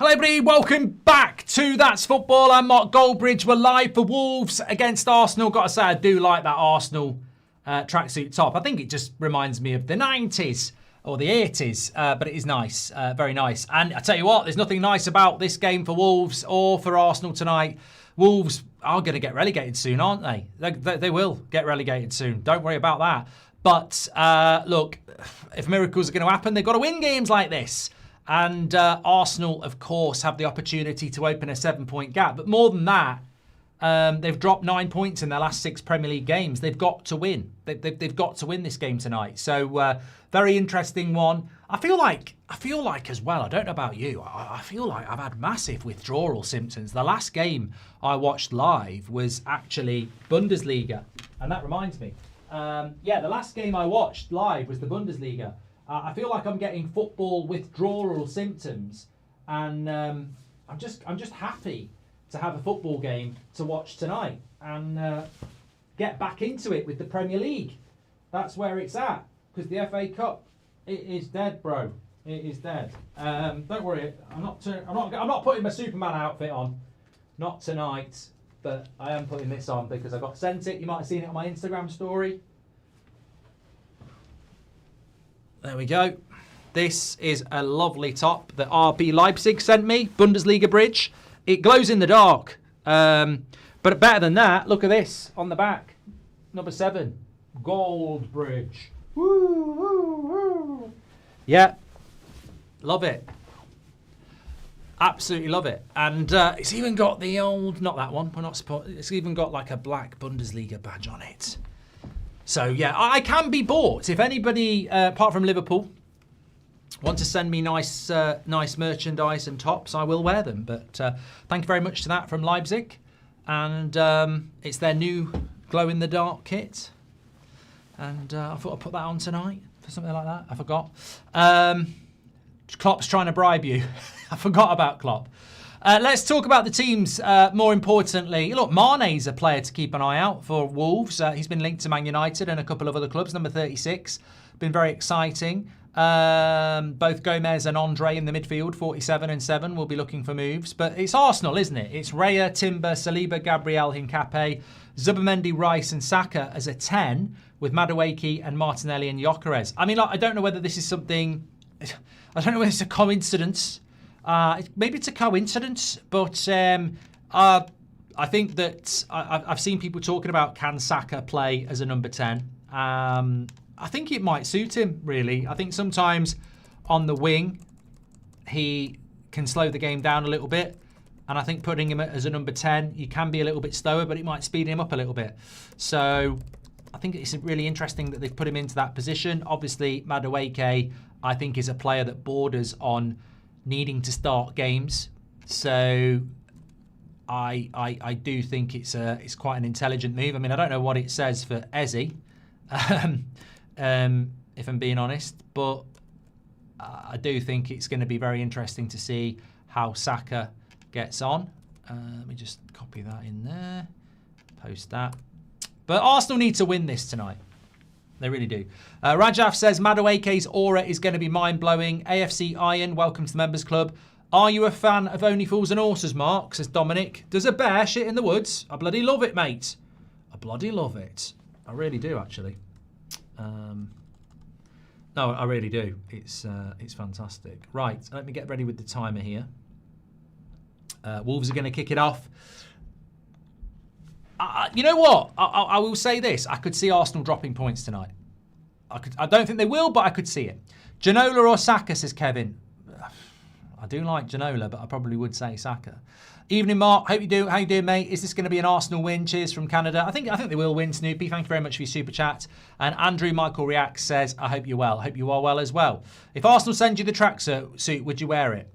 Hello everybody, welcome back to That's Football. I'm Mark Goldbridge. We're live for Wolves against Arsenal. Got to say, I do like that Arsenal tracksuit top. I think it just reminds me of the 90s or the 80s, but it is nice, very nice. And I tell you what, there's nothing nice about this game for Wolves or for Arsenal tonight. Wolves are going to get relegated soon, aren't they? They will get relegated soon. Don't worry about that. But look, if miracles are going to happen, they've got to win games like this. And Arsenal, of course, have the opportunity to open a 7-point gap. But more than that, they've dropped 9 points in their last 6 Premier League games. They've got to win. They've got to win this game tonight. So very interesting one. I feel like as well, I don't know about you, I feel like I've had massive withdrawal symptoms. The last game I watched live was actually Bundesliga. And that reminds me. The last game I watched live was the Bundesliga. I feel like I'm getting football withdrawal symptoms, and I'm just happy to have a football game to watch tonight and get back into it with the Premier League. That's where it's at, because the FA Cup, it is dead, bro. It is dead. Don't worry, I'm not putting my Superman outfit on, not tonight, but I am putting this on because I got sent it. You might have seen it on my Instagram story. There we go. This is a lovely top that RB Leipzig sent me, Bundesliga bridge. It glows in the dark. But better than that, look at this on the back. Number 7, gold bridge. Woo, woo, woo. Yeah, love it. Absolutely love it. And it's even got the old, not that one, we're not supposed, it's even got like a black Bundesliga badge on it. So, yeah, I can be bought. If anybody, apart from Liverpool, want to send me nice merchandise and tops, I will wear them. But thank you very much to that from Leipzig. And it's their new glow-in-the-dark kit. And I thought I'd put that on tonight for something like that. I forgot. Klopp's trying to bribe you. I forgot about Klopp. Let's talk about the teams more importantly. Look, Mane's a player to keep an eye out for Wolves. He's been linked to Man United and a couple of other clubs. Number 36. Been very exciting. Both Gomez and Andre in the midfield, 47 and 7, will be looking for moves. But it's Arsenal, isn't it? It's Raya, Timber, Saliba, Gabriel, Hincapié, Zubimendi, Rice and Saka as a 10 with Madueke and Martinelli and Gyökeres. I mean, I don't know whether this is something... I don't know whether it's a coincidence. Maybe it's a coincidence, but I think that I've seen people talking about can Saka play as a number 10. I think it might suit him, really. I think sometimes on the wing, he can slow the game down a little bit. And I think putting him as a number 10, you can be a little bit slower, but it might speed him up a little bit. So I think it's really interesting that they've put him into that position. Obviously, Madueke, I think, is a player that borders on needing to start games. So I do think it's quite an intelligent move. I mean, I don't know what it says for Eze, if I'm being honest, but I do think it's going to be very interesting to see how Saka gets on. Let me just copy that in there, post that. But Arsenal need to win this tonight. They really do. Rajaf says, Madueke's aura is going to be mind-blowing. AFC Iron, welcome to the Members Club. Are you a fan of Only Fools and Horses, Mark? Says Dominic. Does a bear shit in the woods? I bloody love it, mate. I bloody love it. I really do, actually. No, I really do. It's fantastic. Right, let me get ready with the timer here. Wolves are going to kick it off. You know what? I will say this. I could see Arsenal dropping points tonight. I don't think they will, but I could see it. Ginola or Saka, says Kevin. I do like Ginola, but I probably would say Saka. Evening, Mark. Hope you do. How you doing, mate? Is this going to be an Arsenal win? Cheers from Canada. I think they will win, Snoopy. Thank you very much for your super chat. And Andrew Michael Reacts says, I hope you're well. I hope you are well as well. If Arsenal send you the tracksuit, would you wear it?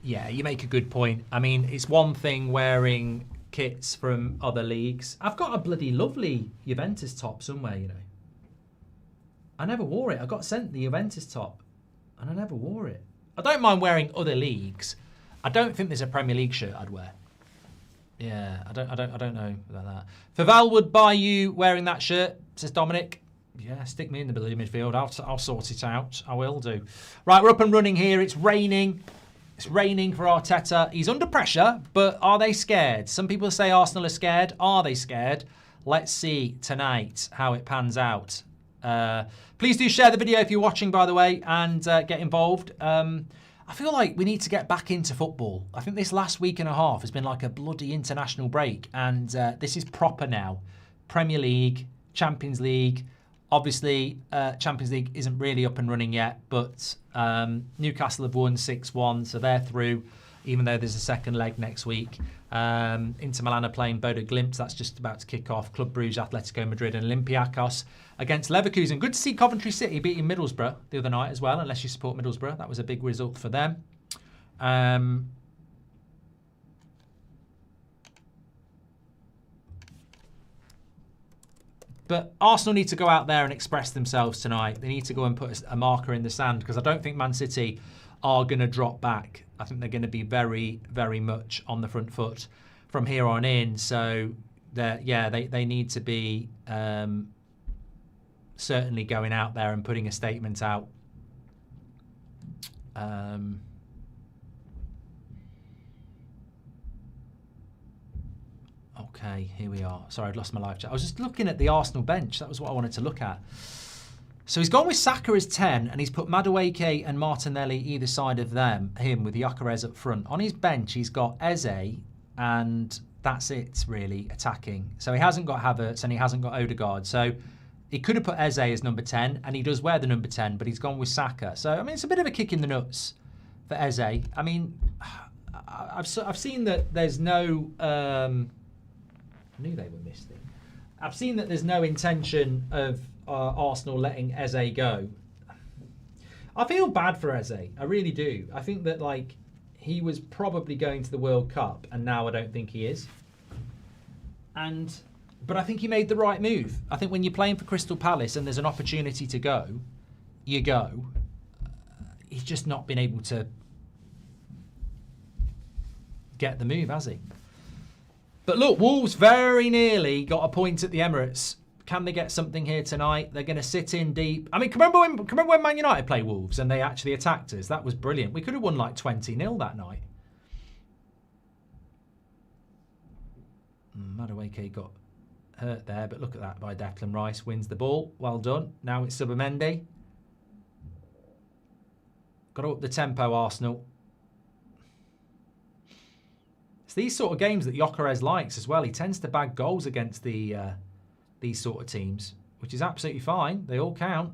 Yeah, you make a good point. I mean, it's one thing wearing kits from other leagues. I've got a bloody lovely Juventus top somewhere, you know. I never wore it. I got sent the Juventus top and I never wore it. I don't mind wearing other leagues. I don't think there's a Premier League shirt I'd wear. Yeah, I don't know about that. Faval would buy you wearing that shirt, says Dominic. Yeah, stick me in the middle midfield. I'll sort it out. I will do. Right, we're up and running here. It's raining. It's raining for Arteta. He's under pressure, but are they scared? Some people say Arsenal are scared. Are they scared? Let's see tonight how it pans out. Please do share the video if you're watching, by the way, and get involved. I feel like we need to get back into football. I think this last week and a half has been like a bloody international break, and this is proper now. Premier League, Champions League. Obviously, Champions League isn't really up and running yet, but Newcastle have won 6-1, so they're through, even though there's a second leg next week. Inter Milan are playing Bodo Glimt. That's just about to kick off. Club Brugge, Atletico Madrid and Olympiacos against Leverkusen. Good to see Coventry City beating Middlesbrough the other night as well, unless you support Middlesbrough. That was a big result for them. But Arsenal need to go out there and express themselves tonight. They need to go and put a marker in the sand, because I don't think Man City are going to drop back. I think they're going to be very, very much on the front foot from here on in. So, they need to be certainly going out there and putting a statement out. Okay, here we are. Sorry, I'd lost my live chat. I was just looking at the Arsenal bench. That was what I wanted to look at. So he's gone with Saka as 10, and he's put Madueke and Martinelli either side of him with Gyökeres up front. On his bench, he's got Eze, and that's it, really, attacking. So he hasn't got Havertz, and he hasn't got Odegaard. So he could have put Eze as number 10, and he does wear the number 10, but he's gone with Saka. So, I mean, it's a bit of a kick in the nuts for Eze. I mean, I've seen that there's no... I knew they were missing. I've seen that there's no intention of Arsenal letting Eze go. I feel bad for Eze. I really do. I think that, like, he was probably going to the World Cup, and now I don't think he is. But I think he made the right move. I think when you're playing for Crystal Palace and there's an opportunity to go, you go. He's just not been able to get the move, has he? But look, Wolves very nearly got a point at the Emirates. Can they get something here tonight? They're going to sit in deep. I mean, remember when Man United played Wolves and they actually attacked us? That was brilliant. We could have won like 20-0 that night. Madueke got hurt there, but look at that by Declan Rice. Wins the ball. Well done. Now it's Subamendi. Got to up the tempo, Arsenal. It's these sort of games that Gyökeres likes as well. He tends to bag goals against these sort of teams, which is absolutely fine. They all count.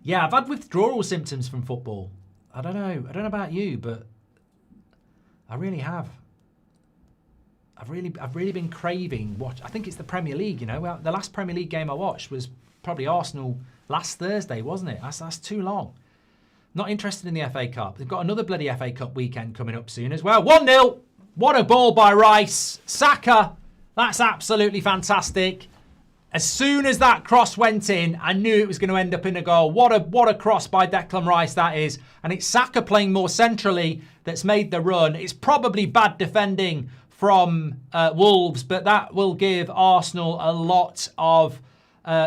Yeah, I've had withdrawal symptoms from football. I don't know about you, but I really have. I've really been craving I think it's the Premier League, you know. The last Premier League game I watched was probably Arsenal last Thursday, wasn't it? That's too long. Not interested in the FA Cup. They've got another bloody FA Cup weekend coming up soon as well. 1-0. What a ball by Rice. Saka. That's absolutely fantastic. As soon as that cross went in, I knew it was going to end up in a goal. What a cross by Declan Rice that is. And it's Saka playing more centrally that's made the run. It's probably bad defending from Wolves, but that will give Arsenal a lot of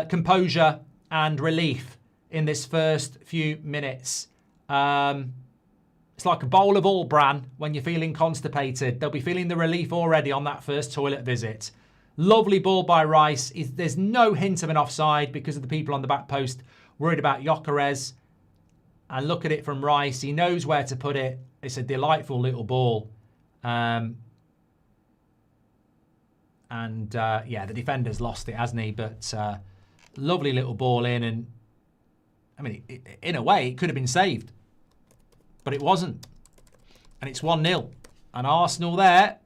composure and relief in this first few minutes. It's like a bowl of All-Bran when you're feeling constipated. They'll be feeling the relief already on that first toilet visit. Lovely ball by Rice. There's no hint of an offside because of the people on the back post worried about Gyökeres. And look at it from Rice. He knows where to put it. It's a delightful little ball. Yeah, the defender's lost it, hasn't he? But lovely little ball in. And I mean, in a way, it could have been saved. But it wasn't. And it's 1-0. And Arsenal there.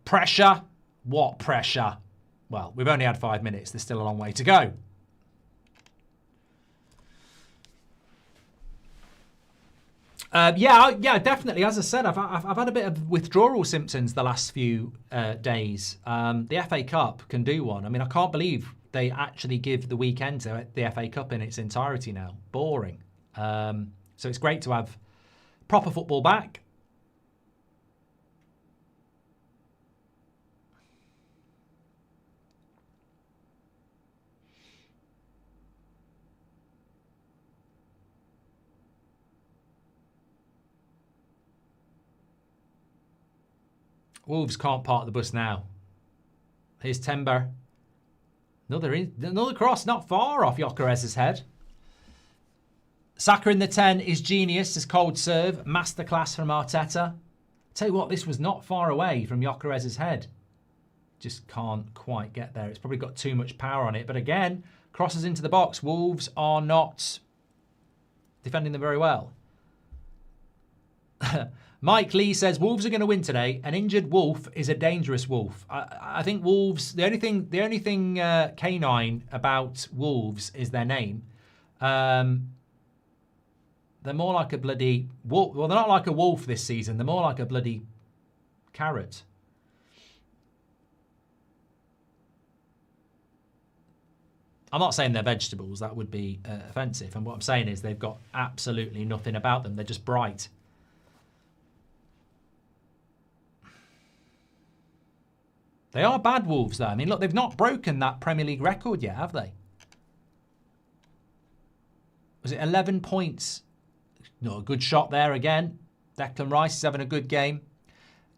Pressure. What pressure? Well, we've only had 5 minutes. There's still a long way to go. Yeah, definitely. As I said, I've had a bit of withdrawal symptoms the last few days. The FA Cup can do one. I mean, I can't believe they actually give the weekend to the FA Cup in its entirety now. Boring. So it's great to have proper football back. Wolves can't park the bus now. Here's Timber. Another cross, not far off Gyökeres's head. Saka in the 10 is genius, as cold serve. Masterclass from Arteta. Tell you what, this was not far away from Gyökeres's head. Just can't quite get there. It's probably got too much power on it. But again, crosses into the box. Wolves are not defending them very well. Mike Lee says Wolves are going to win today. An injured wolf is a dangerous wolf. I think Wolves. The only thing canine about Wolves is their name. They're more like a bloody wolf. Well, they're not like a wolf this season. They're more like a bloody carrot. I'm not saying they're vegetables. That would be offensive. And what I'm saying is they've got absolutely nothing about them. They're just bright. They are bad Wolves, though. I mean, look, they've not broken that Premier League record yet, have they? Was it 11 points? No, a good shot there again. Declan Rice is having a good game.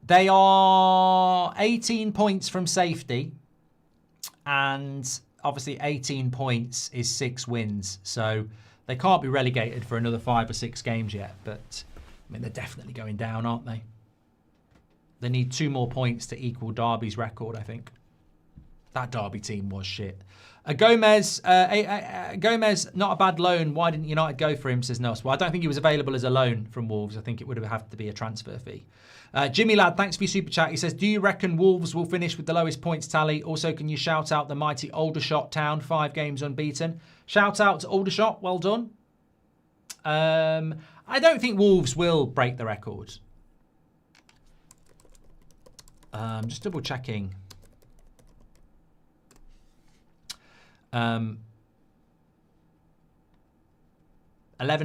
They are 18 points from safety. And obviously 18 points is 6 wins. So they can't be relegated for another 5 or 6 games yet. But, I mean, they're definitely going down, aren't they? They need 2 more points to equal Derby's record, I think. That Derby team was shit. Gomez, not a bad loan. Why didn't United go for him, says Nos. Well, I don't think he was available as a loan from Wolves. I think it would have to be a transfer fee. Jimmy Ladd, thanks for your super chat. He says, do you reckon Wolves will finish with the lowest points tally? Also, can you shout out the mighty Aldershot town, 5 games unbeaten? Shout out to Aldershot, well done. I don't think Wolves will break the record. Just double checking. 11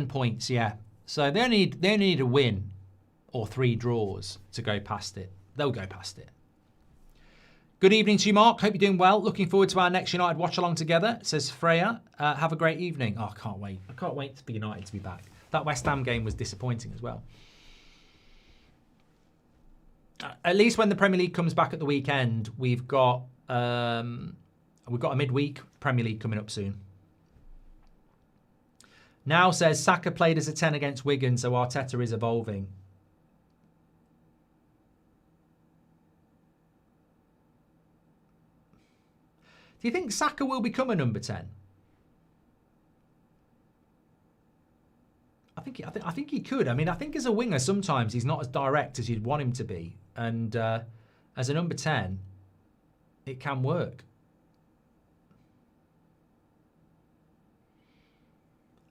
points, yeah. So they only need a win or 3 draws to go past it. They'll go past it. Good evening to you, Mark. Hope you're doing well. Looking forward to our next United watch along together, says Freya. Have a great evening. Oh, I can't wait. I can't wait for United to be back. That West Ham game was disappointing as well. At least when the Premier League comes back at the weekend, we've got a midweek Premier League coming up soon. Now says Saka played as a 10 against Wigan, so Arteta is evolving. Do you think Saka will become a number 10? I think he could. I mean, I think as a winger, sometimes he's not as direct as you'd want him to be. And as a number 10, it can work.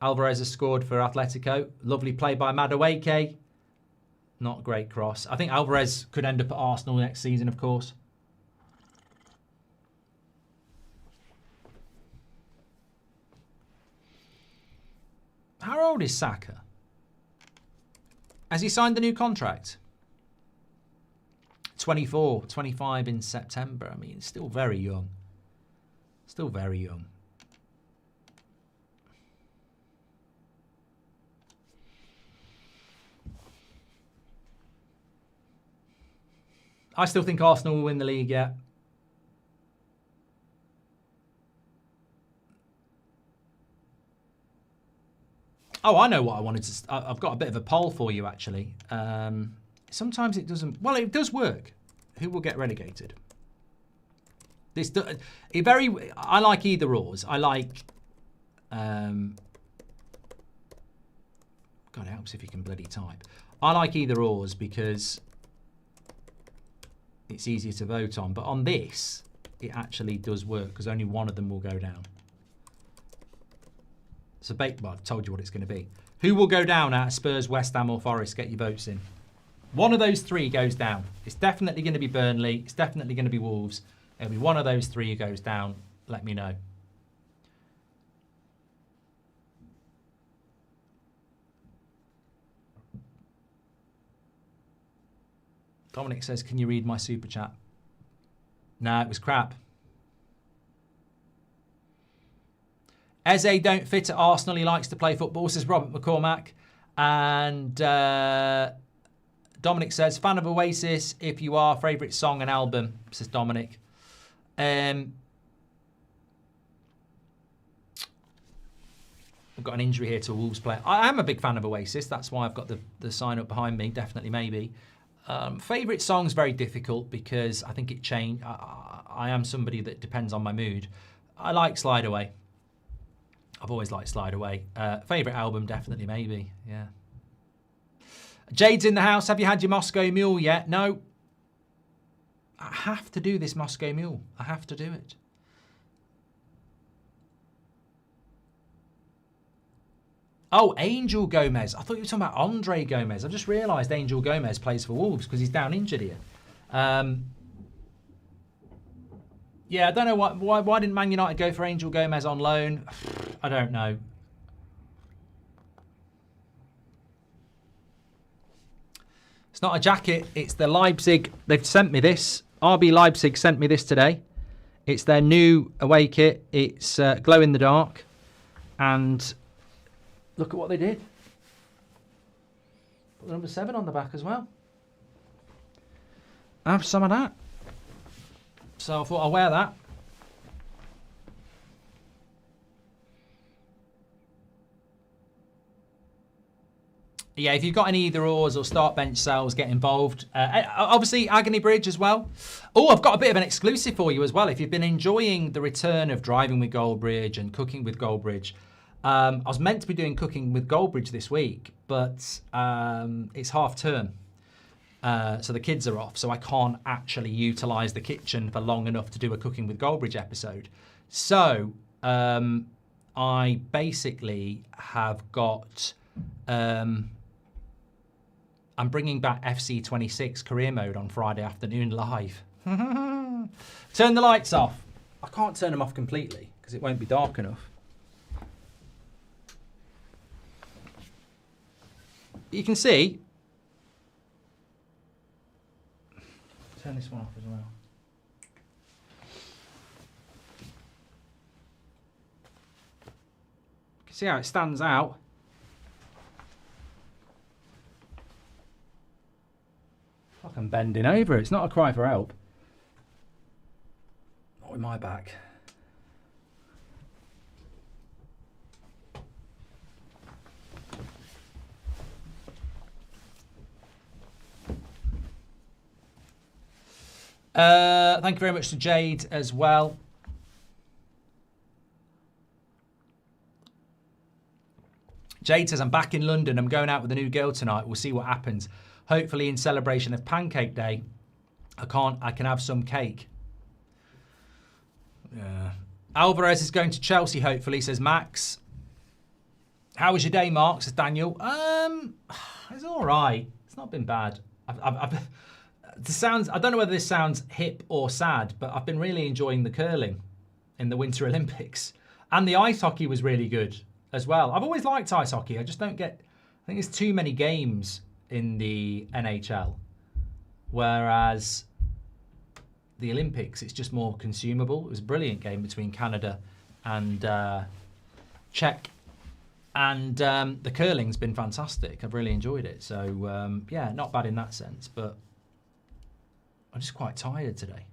Alvarez has scored for Atletico. Lovely play by Madueke. Not a great cross. I think Alvarez could end up at Arsenal next season, of course. How old is Saka? Has he signed the new contract? 24, 25 in September. I mean, still very young. Still very young. I still think Arsenal will win the league, yeah. Oh, I know what I wanted to... I've got a bit of a poll for you, actually. Sometimes it doesn't... Well, it does work. Who will get relegated? I like either ors. I like... God, it helps if you can bloody type. I like either ors because it's easier to vote on. But on this, it actually does work because only one of them will go down. So, well, I've told you what it's going to be. Who will go down out of Spurs, West Ham or Forest? Get your votes in. One of those 3 goes down. It's definitely going to be Burnley. It's definitely going to be Wolves. It'll be one of those 3 who goes down. Let me know. Dominic says, can you read my super chat? Nah, it was crap. Eze don't fit at Arsenal. He likes to play football, says Robert McCormack. And Dominic says, fan of Oasis, if you are, favourite song and album, says Dominic. We've got an injury here to a Wolves player. I am a big fan of Oasis. That's why I've got the sign up behind me. Definitely, maybe. Favourite song's very difficult because I think it changed. I am somebody that depends on my mood. I like Slide Away. I've always liked Slide Away. Favourite album, definitely, maybe. Yeah. Jade's in the house. Have you had your Moscow Mule yet? No. I have to do this Moscow Mule. I have to do it. Oh, Angel Gomez. I thought you were talking about Andre Gomez. I've just realised Angel Gomez plays for Wolves because he's down injured here. Yeah, I don't know why didn't Man United go for Angel Gomez on loan? I don't know. It's not a jacket. It's the Leipzig. They've sent me this. RB Leipzig sent me this today. It's their new away kit. It's glow in the dark. And look at what they did. Put the number 7 on the back as well. Have some of that. So I thought I'll wear that. Yeah, if you've got any either ors or start bench sells, get involved. Obviously, Agony Bridge as well. Oh, I've got a bit of an exclusive for you as well. If you've been enjoying the return of driving with Goldbridge and cooking with Goldbridge, I was meant to be doing cooking with Goldbridge this week, but it's half term. So the kids are off, so I can't actually utilise the kitchen for long enough to do a cooking with Goldbridge episode. So I basically have got... I'm bringing back FC26 career mode on Friday afternoon live. Turn the lights off. I can't turn them off completely because it won't be dark enough. You can see. Turn this one off as well. You can see how it stands out. I'm bending over. It's not a cry for help. Not with my back. Thank you very much to Jade as well. Jade says, I'm back in London. I'm going out with a new girl tonight. We'll see what happens. Hopefully in celebration of Pancake Day, I can have some cake. Yeah. Alvarez is going to Chelsea, hopefully, says Max. How was your day, Mark? Says Daniel. It's all right. It's not been bad. I don't know whether this sounds hip or sad, but I've been really enjoying the curling in the Winter Olympics. And the ice hockey was really good as well. I've always liked ice hockey. I just don't get... I think there's too many games in the NHL, whereas the Olympics, it's just more consumable. It was a brilliant game between Canada and Czech, and the curling's been fantastic. I've really enjoyed it. So yeah, not bad in that sense, but I'm just quite tired today.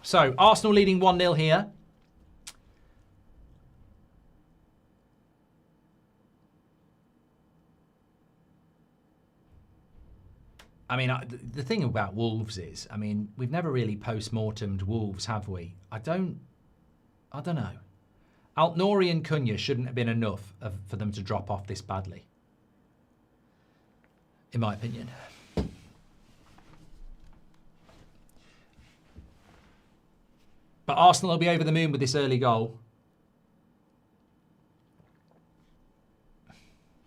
So, Arsenal leading 1-0 here. I mean, the thing about Wolves is, I mean, we've never really post-mortemed Wolves, have we? I don't know. Altnori and Cunha shouldn't have been enough for them to drop off this badly, in my opinion. But Arsenal will be over the moon with this early goal.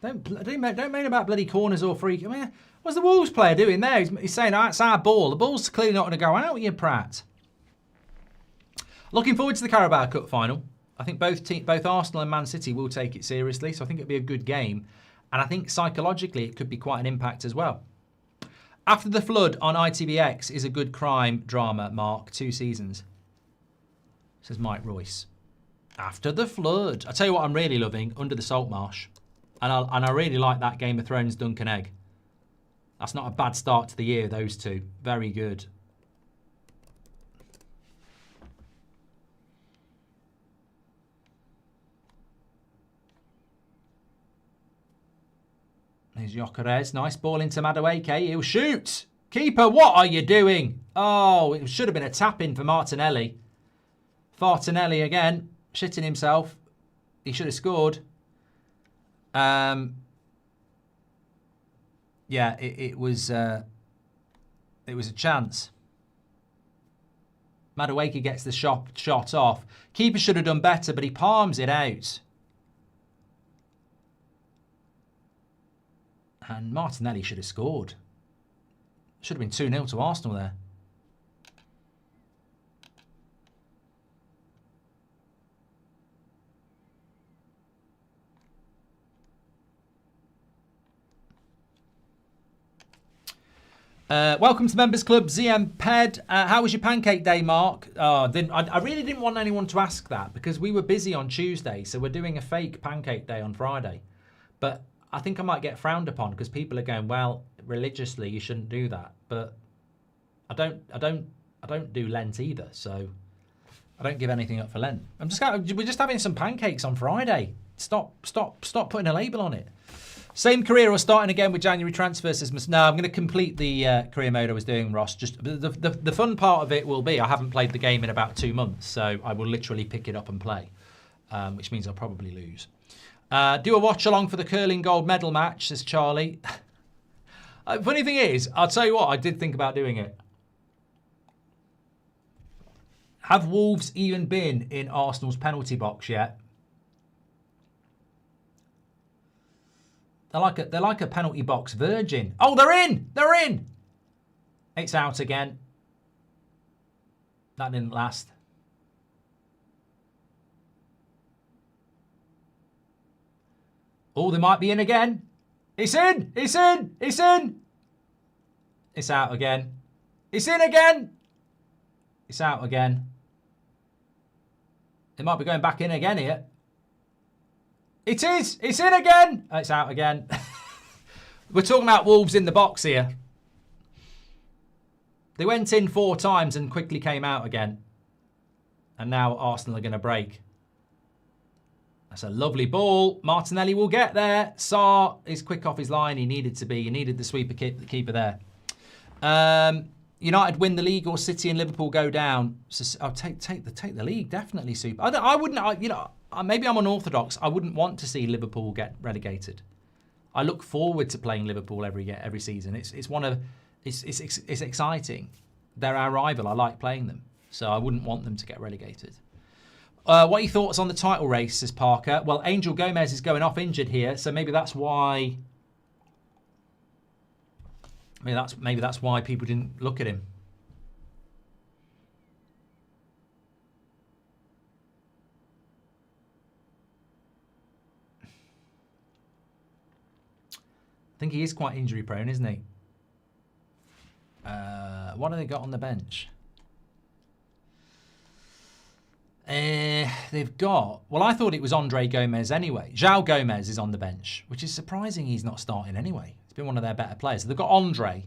Don't moan about bloody corners or free. I mean, what's the Wolves player doing there? He's saying, oh, it's our ball. The ball's clearly not going to go out, you prat. Looking forward to the Carabao Cup final. I think both Arsenal and Man City will take it seriously, so I think it'll be a good game. And I think psychologically it could be quite an impact as well. After the Flood on ITVX is a good crime drama, Mark. 2 seasons. Says Mike Royce. After the Flood. I tell you what I'm really loving, Under the Salt Marsh. And I really like that Game of Thrones Duncan Egg. That's not a bad start to the year, those two. Very good. There's Jokeres. Nice ball into Madueke. He'll shoot. Keeper, what are you doing? Oh, it should have been a tap-in for Martinelli. Fartinelli again. Shitting himself. He should have scored. Yeah, it was a chance. Madueke gets the shot off. Keeper should have done better, but he palms it out. And Martinelli should have scored. Should have been 2-0 to Arsenal there. Welcome to the Members Club, ZM Ped. How was your pancake day, Mark? I really didn't want anyone to ask that because we were busy on Tuesday, so we're doing a fake pancake day on Friday. But I think I might get frowned upon because people are going, well, religiously you shouldn't do that. But I don't do Lent either, so I don't give anything up for Lent. We're just having some pancakes on Friday. Stop putting a label on it. Same career or starting again with January transfers. No, I'm going to complete the career mode I was doing, Ross. Just the fun part of it will be I haven't played the game in about 2 months, so I will literally pick it up and play, which means I'll probably lose. Do a watch along for the curling gold medal match, says Charlie. Funny thing is, I'll tell you what, I did think about doing it. Have Wolves even been in Arsenal's penalty box yet? They're like a penalty box virgin. Oh, they're in! They're in! It's out again. That didn't last. Oh, they might be in again. It's in! It's in! It's in! It's out again. It's in again! It's out again. They might be going back in again here. It is! It's in again! It's out again. We're talking about Wolves in the box here. They went in 4 times and quickly came out again. And now Arsenal are going to break. That's a lovely ball. Martinelli will get there. Sarr is quick off his line. He needed to be. He needed the sweeper keeper there. United win the league or City and Liverpool go down. So I'll take the league, definitely. Super. I wouldn't. Maybe I'm unorthodox. I wouldn't want to see Liverpool get relegated. I look forward to playing Liverpool every season. It's exciting. They're our rival. I like playing them, so I wouldn't want them to get relegated. What are your thoughts on the title race, says Parker? Well, Angel Gomez is going off injured here, so maybe that's why. Maybe that's why people didn't look at him. I think he is quite injury prone, isn't he? What have they got on the bench? They've got... Well, I thought it was Andre Gomez anyway. João Gomez is on the bench, which is surprising he's not starting anyway. He's been one of their better players. So they've got Andre.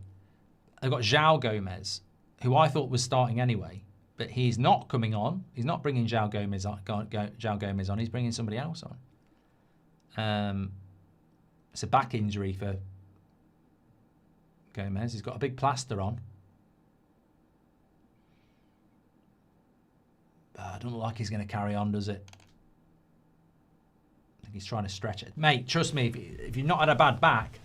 They've got João Gomez, who I thought was starting anyway. But he's not coming on. He's not bringing João Gomez on. He's bringing somebody else on. It's a back injury for Gomez. He's got a big plaster on. But it doesn't look like he's going to carry on, does it? I think he's trying to stretch it. Mate, trust me, if you've not had a bad back...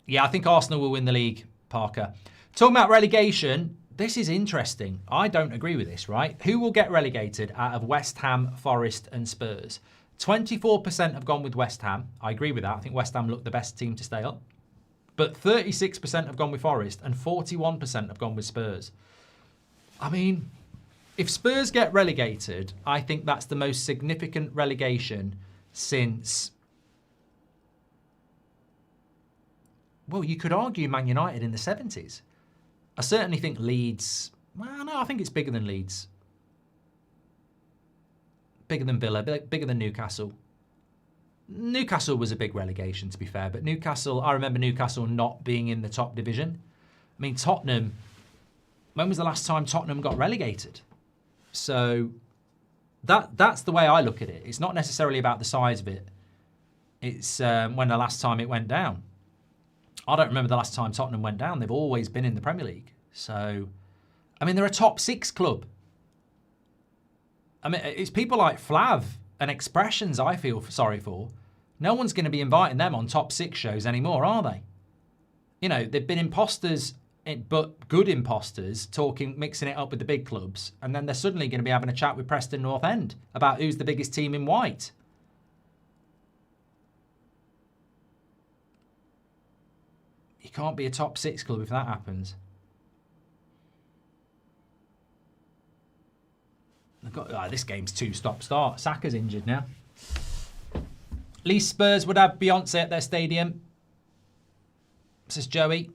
Yeah, I think Arsenal will win the league, Parker. Talking about relegation, this is interesting. I don't agree with this, right? Who will get relegated out of West Ham, Forest and Spurs? 24% have gone with West Ham. I agree with that. I think West Ham look the best team to stay up. But 36% have gone with Forest and 41% have gone with Spurs. I mean, if Spurs get relegated, I think that's the most significant relegation since, well, you could argue Man United in the 70s. I certainly think Leeds, well, no, I think it's bigger than Leeds. Bigger than Villa, bigger than Newcastle. Newcastle was a big relegation, to be fair, but Newcastle, I remember Newcastle not being in the top division. I mean, Tottenham, when was the last time Tottenham got relegated? So that's the way I look at it. It's not necessarily about the size of it. It's when the last time it went down. I don't remember the last time Tottenham went down. They've always been in the Premier League. So, I mean, they're a top 6 club. I mean, it's people like Flav and Expressions I feel sorry for. No one's going to be inviting them on top 6 shows anymore, are they? You know, they've been imposters, but good imposters, mixing it up with the big clubs, and then they're suddenly going to be having a chat with Preston North End about who's the biggest team in white. You can't be a top 6 club if that happens. This game's 2 stop-start. Saka's injured now. At least Spurs would have Beyonce at their stadium, says Joey.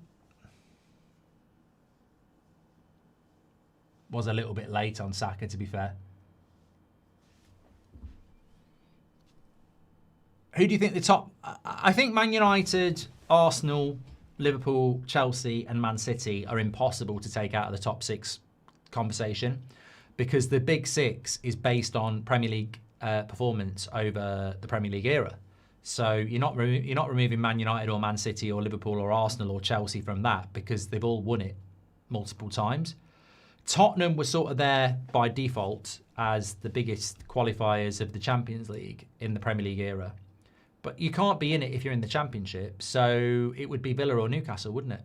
Was a little bit late on Saka, to be fair. Who do you think the top... I think Man United, Arsenal, Liverpool, Chelsea and Man City are impossible to take out of the top 6 conversation, because the big 6 is based on Premier League performance over the Premier League era. So you're not removing Man United or Man City or Liverpool or Arsenal or Chelsea from that, because they've all won it multiple times. Tottenham was sort of there by default as the biggest qualifiers of the Champions League in the Premier League era. But you can't be in it if you're in the Championship. So it would be Villa or Newcastle, wouldn't it?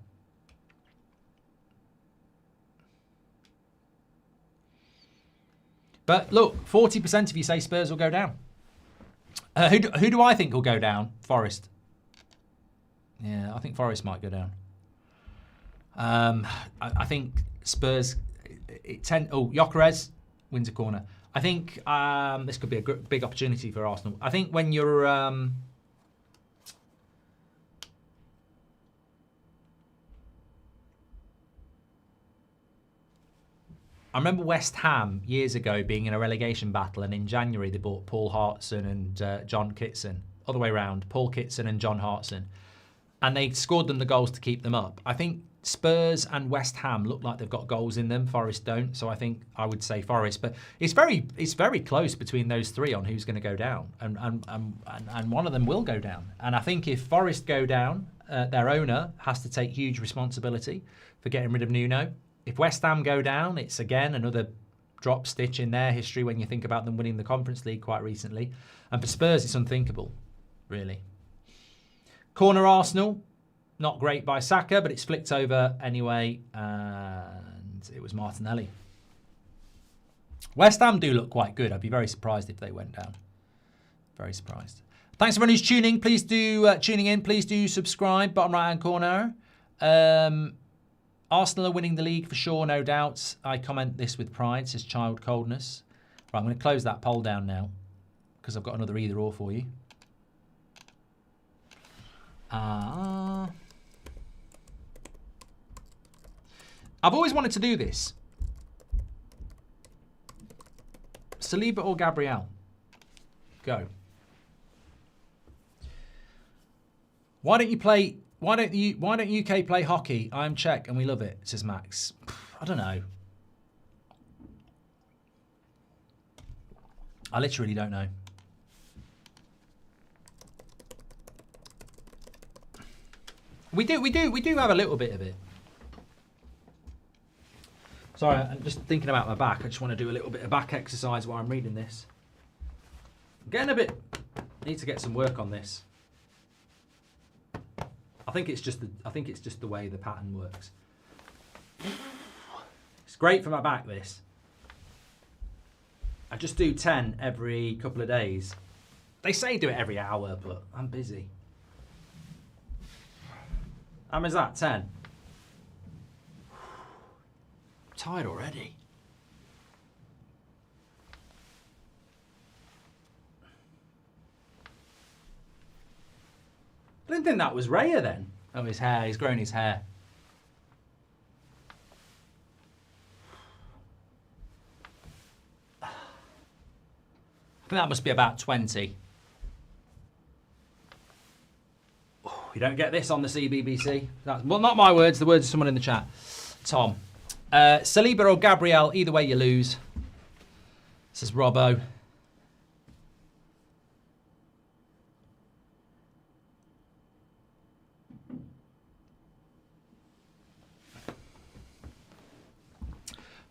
But look, 40% of you say Spurs will go down. Who do I think will go down? Forest. Yeah, I think Forest might go down. I think Spurs... Gyökeres wins a corner. I think this could be a big opportunity for Arsenal. I think when you're... I remember West Ham years ago being in a relegation battle, and in January they bought Paul Hartson and John Kitson. Other way around, Paul Kitson and John Hartson. And they scored them the goals to keep them up. I think Spurs and West Ham look like they've got goals in them. Forest don't. So I think I would say Forest. But it's very close between those 3 on who's going to go down. And one of them will go down. And I think if Forest go down, their owner has to take huge responsibility for getting rid of Nuno. If West Ham go down, it's again another drop stitch in their history when you think about them winning the Conference League quite recently. And for Spurs, it's unthinkable, really. Corner Arsenal, not great by Saka, but it's flicked over anyway, and it was Martinelli. West Ham do look quite good. I'd be very surprised if they went down. Very surprised. Thanks everyone who's tuning. Please do tuning in. Please do subscribe. Bottom right hand corner. Arsenal are winning the league for sure, no doubt. I comment this with pride, says Child Coldness. Right, I'm going to close that poll down now because I've got another either or for you. I've always wanted to do this. Saliba or Gabriel? Go. Why don't UK play hockey? I'm Czech and we love it, says Max. I don't know. I literally don't know. We do have a little bit of it. Sorry, I'm just thinking about my back. I just want to do a little bit of back exercise while I'm reading this. I'm getting a bit... Need to get some work on this. I think it's just the way the pattern works. It's great for my back, this. I just do 10 every couple of days. They say do it every hour, but I'm busy. How many is that? 10? I'm tired already. didn't think that was Raya then. Oh, his hair. He's grown his hair. I think that must be about 20. Oh, you don't get this on the CBBC. Well, not my words. The words of someone in the chat. Tom. Saliba or Gabriel, either way you lose. Says Robbo.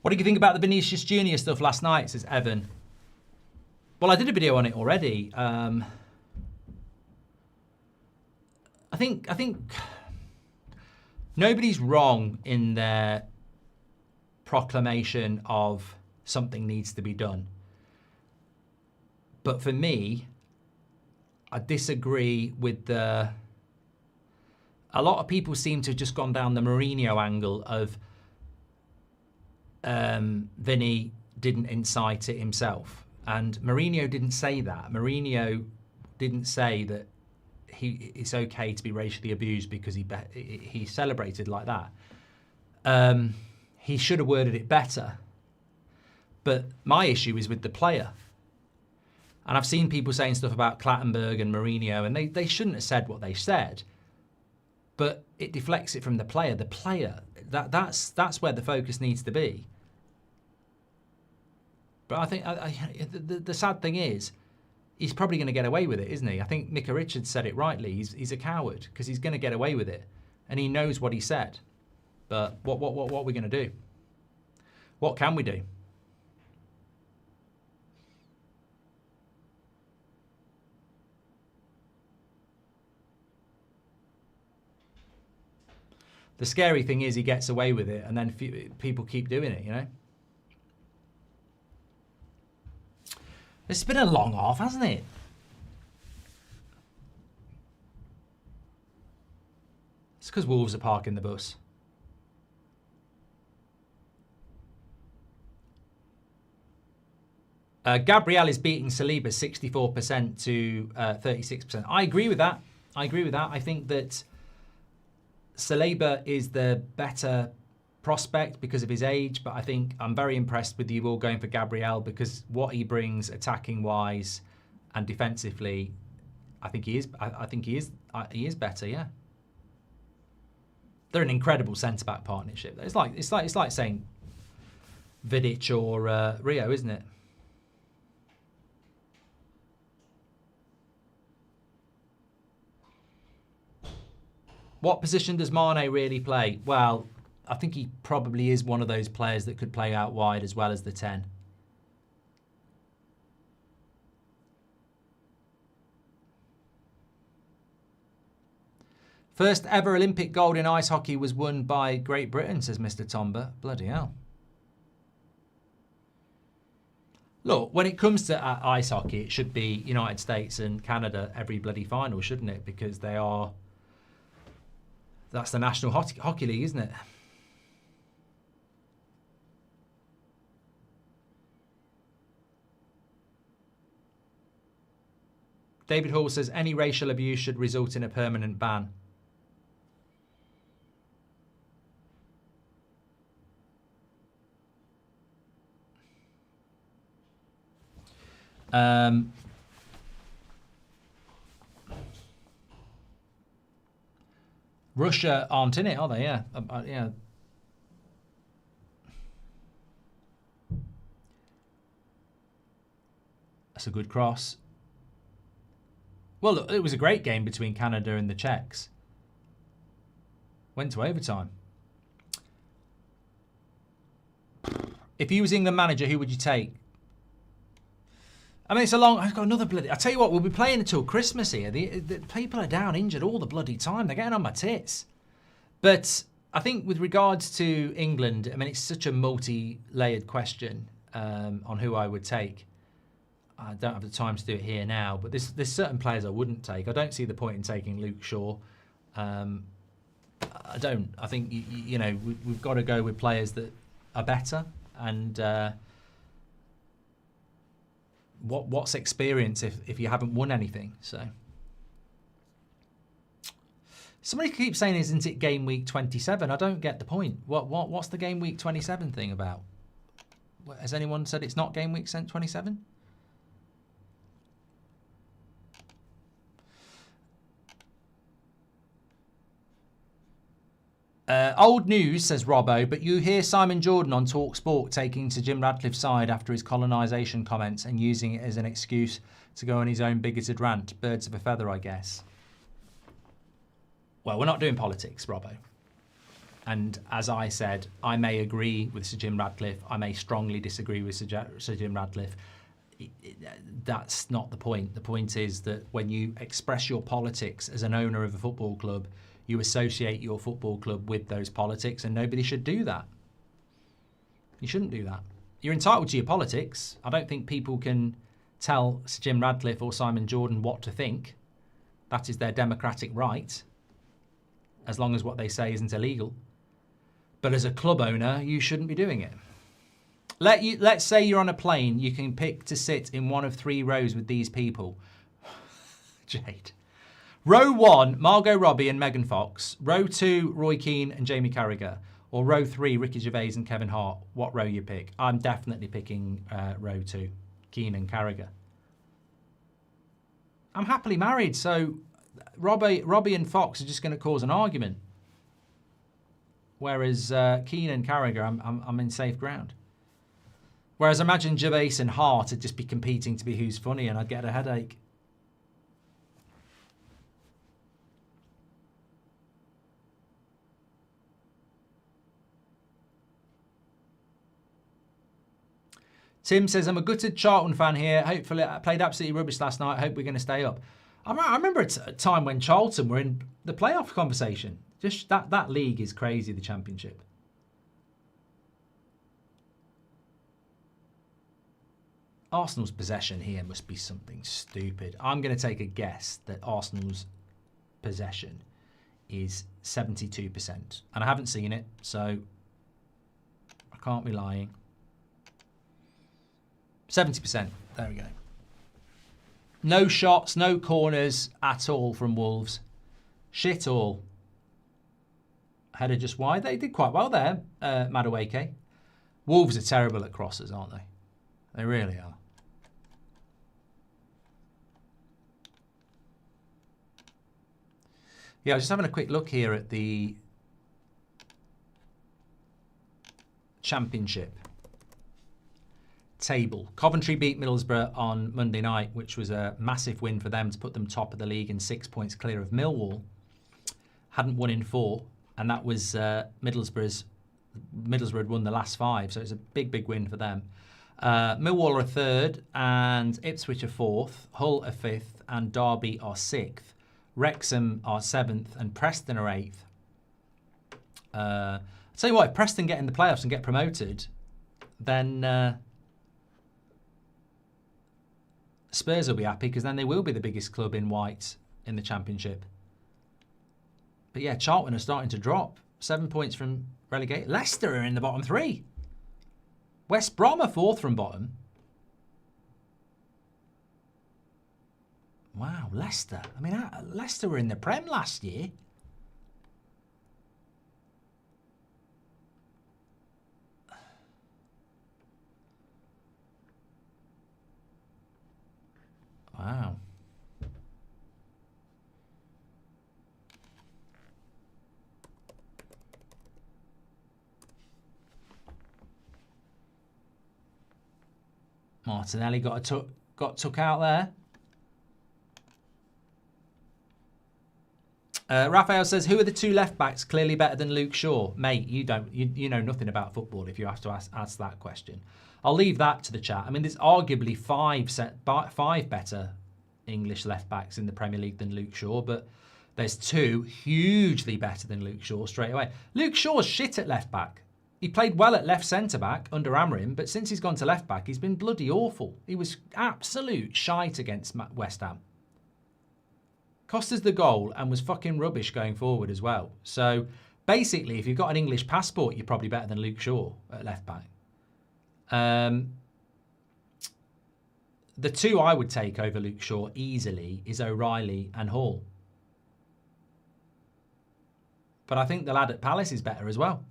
What do you think about the Vinicius Junior stuff last night, says Evan? Well, I did a video on it already. I think nobody's wrong in their proclamation of something needs to be done. But for me, I disagree with a lot of people seem to have just gone down the Mourinho angle of Vinny didn't incite it himself. And Mourinho didn't say that. Mourinho didn't say that it's okay to be racially abused because he celebrated like that. He should have worded it better. But my issue is with the player. And I've seen people saying stuff about Clattenburg and Mourinho, and they shouldn't have said what they said. But it deflects it from the player. The player, that's where the focus needs to be. But I think the sad thing is, he's probably going to get away with it, isn't he? I think Micah Richards said it rightly. He's a coward because he's going to get away with it, and he knows what he said. But what are we going to do? What can we do? The scary thing is he gets away with it, and then people keep doing it, you know? It's been a long half, hasn't it? It's because Wolves are parking the bus. Gabriel is beating Saliba 64% to 36%. I agree with that. I think that Saliba is the better prospect because of his age, but I think I'm very impressed with you all going for Gabriel because what he brings attacking wise and defensively, I think he is better, yeah. They're an incredible centre back partnership. It's like saying Vidic or Rio, isn't it? What position does Mane really play? Well, I think he probably is one of those players that could play out wide as well as the 10. First ever Olympic gold in ice hockey was won by Great Britain, says Mr. Tomba. Bloody hell. Look, when it comes to ice hockey, it should be United States and Canada every bloody final, shouldn't it? Because that's the National Hockey League, isn't it? David Hall says any racial abuse should result in a permanent ban. Russia aren't in it, are they? Yeah. Yeah. That's a good cross. Well, look, it was a great game between Canada and the Czechs. Went to overtime. If you was England manager, who would you take? I mean, I've got another bloody... I tell you what, we'll be playing until Christmas here. The people are down injured all the bloody time. They're getting on my tits. But I think with regards to England, I mean, it's such a multi-layered question on who I would take. I don't have the time to do it here now, but there's certain players I wouldn't take. I don't see the point in taking Luke Shaw. I don't. I think, you know, we've got to go with players that are better. And what's experience if you haven't won anything? So Somebody keeps saying, isn't it game week 27? I don't get the point. What's the game week 27 thing about? Has anyone said it's not game week 27? Old news, says Robbo, but you hear Simon Jordan on Talk Sport taking to Jim Radcliffe's side after his colonisation comments and using it as an excuse to go on his own bigoted rant. Birds of a feather, I guess. Well, we're not doing politics, Robbo. And as I said, I may agree with Sir Jim Radcliffe. I may strongly disagree with Sir Jim Radcliffe. That's not the point. The point is that when you express your politics as an owner of a football club, you associate your football club with those politics, and nobody should do that. You shouldn't do that. You're entitled to your politics. I don't think people can tell Sir Jim Radcliffe or Simon Jordan what to think. That is their democratic right, as long as what they say isn't illegal. But as a club owner, you shouldn't be doing it. Let's say you're on a plane. You can pick to sit in one of 3 rows with these people. Jade. Row 1, Margot Robbie and Megan Fox. Row 2, Roy Keane and Jamie Carragher. Or row 3, Ricky Gervais and Kevin Hart. What row you pick? I'm definitely picking row 2, Keane and Carragher. I'm happily married, so Robbie and Fox are just going to cause an argument. Whereas Keane and Carragher, I'm in safe ground. Whereas imagine Gervais and Hart would just be competing to be who's funny, and I'd get a headache. Tim says, I'm a gutted Charlton fan here. Hopefully, I played absolutely rubbish last night. Hope we're going to stay up. I remember a time when Charlton were in the playoff conversation. Just that league is crazy, the Championship. Arsenal's possession here must be something stupid. I'm going to take a guess that Arsenal's possession is 72%. And I haven't seen it, so I can't be lying. 70%. There we go. No shots, no corners at all from Wolves. Shit all. Header just wide. They did quite well there, Madueke. Wolves are terrible at crosses, aren't they? They really are. Yeah, I was just having a quick look here at the Championship table. Coventry beat Middlesbrough on Monday night, which was a massive win for them to put them top of the league and 6 points clear of Millwall. Hadn't won in 4, and that was Middlesbrough had won the last 5, so it's a big win for them. Millwall are 3rd, and Ipswich are 4th, Hull are 5th, and Derby are 6th. Wrexham are 7th, and Preston are 8th. I'll tell you what, if Preston get in the playoffs and get promoted, then Spurs will be happy, because then they will be the biggest club in white in the Championship. But yeah, Charlton are starting to drop. 7 points from relegate. Leicester are in the bottom 3. West Brom are 4th from bottom. Wow, Leicester. I mean, Leicester were in the Prem last year. Wow. Martinelli got took out there. Raphael says, who are the 2 left backs clearly better than Luke Shaw? Mate, you know nothing about football if you have to ask that question. I'll leave that to the chat. I mean, there's arguably 5 better English left backs in the Premier League than Luke Shaw, but there's 2 hugely better than Luke Shaw straight away. Luke Shaw's shit at left back. He played well at left centre back under Amorim, but since he's gone to left back, he's been bloody awful. He was absolute shite against West Ham. Cost us the goal and was fucking rubbish going forward as well. So basically, if you've got an English passport, you're probably better than Luke Shaw at left back. The 2 I would take over Luke Shaw easily is O'Reilly and Hall. But I think the lad at Palace is better as well.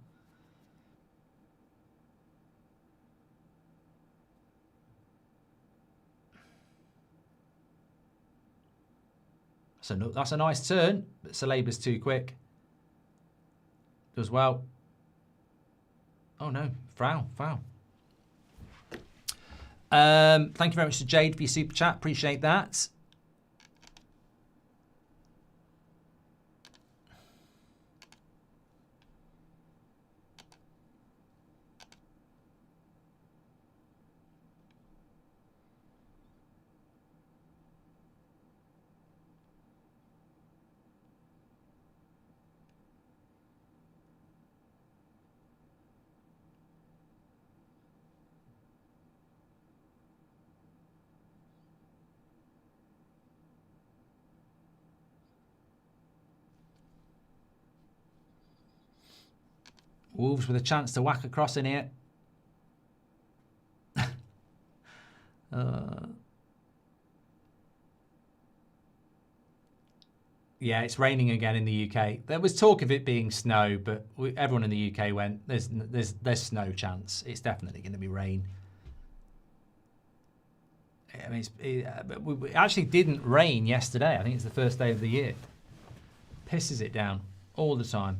So that's a nice turn, but Saliba's too quick. Does well. Oh no, foul. Thank you very much to Jade for your super chat. Appreciate that. Wolves with a chance to whack across in here. Yeah, it's raining again in the UK. There was talk of it being snow, but everyone in the UK went, there's snow chance. It's definitely going to be rain. I mean, it actually didn't rain yesterday. I think it's the first day of the year. Pisses it down all the time.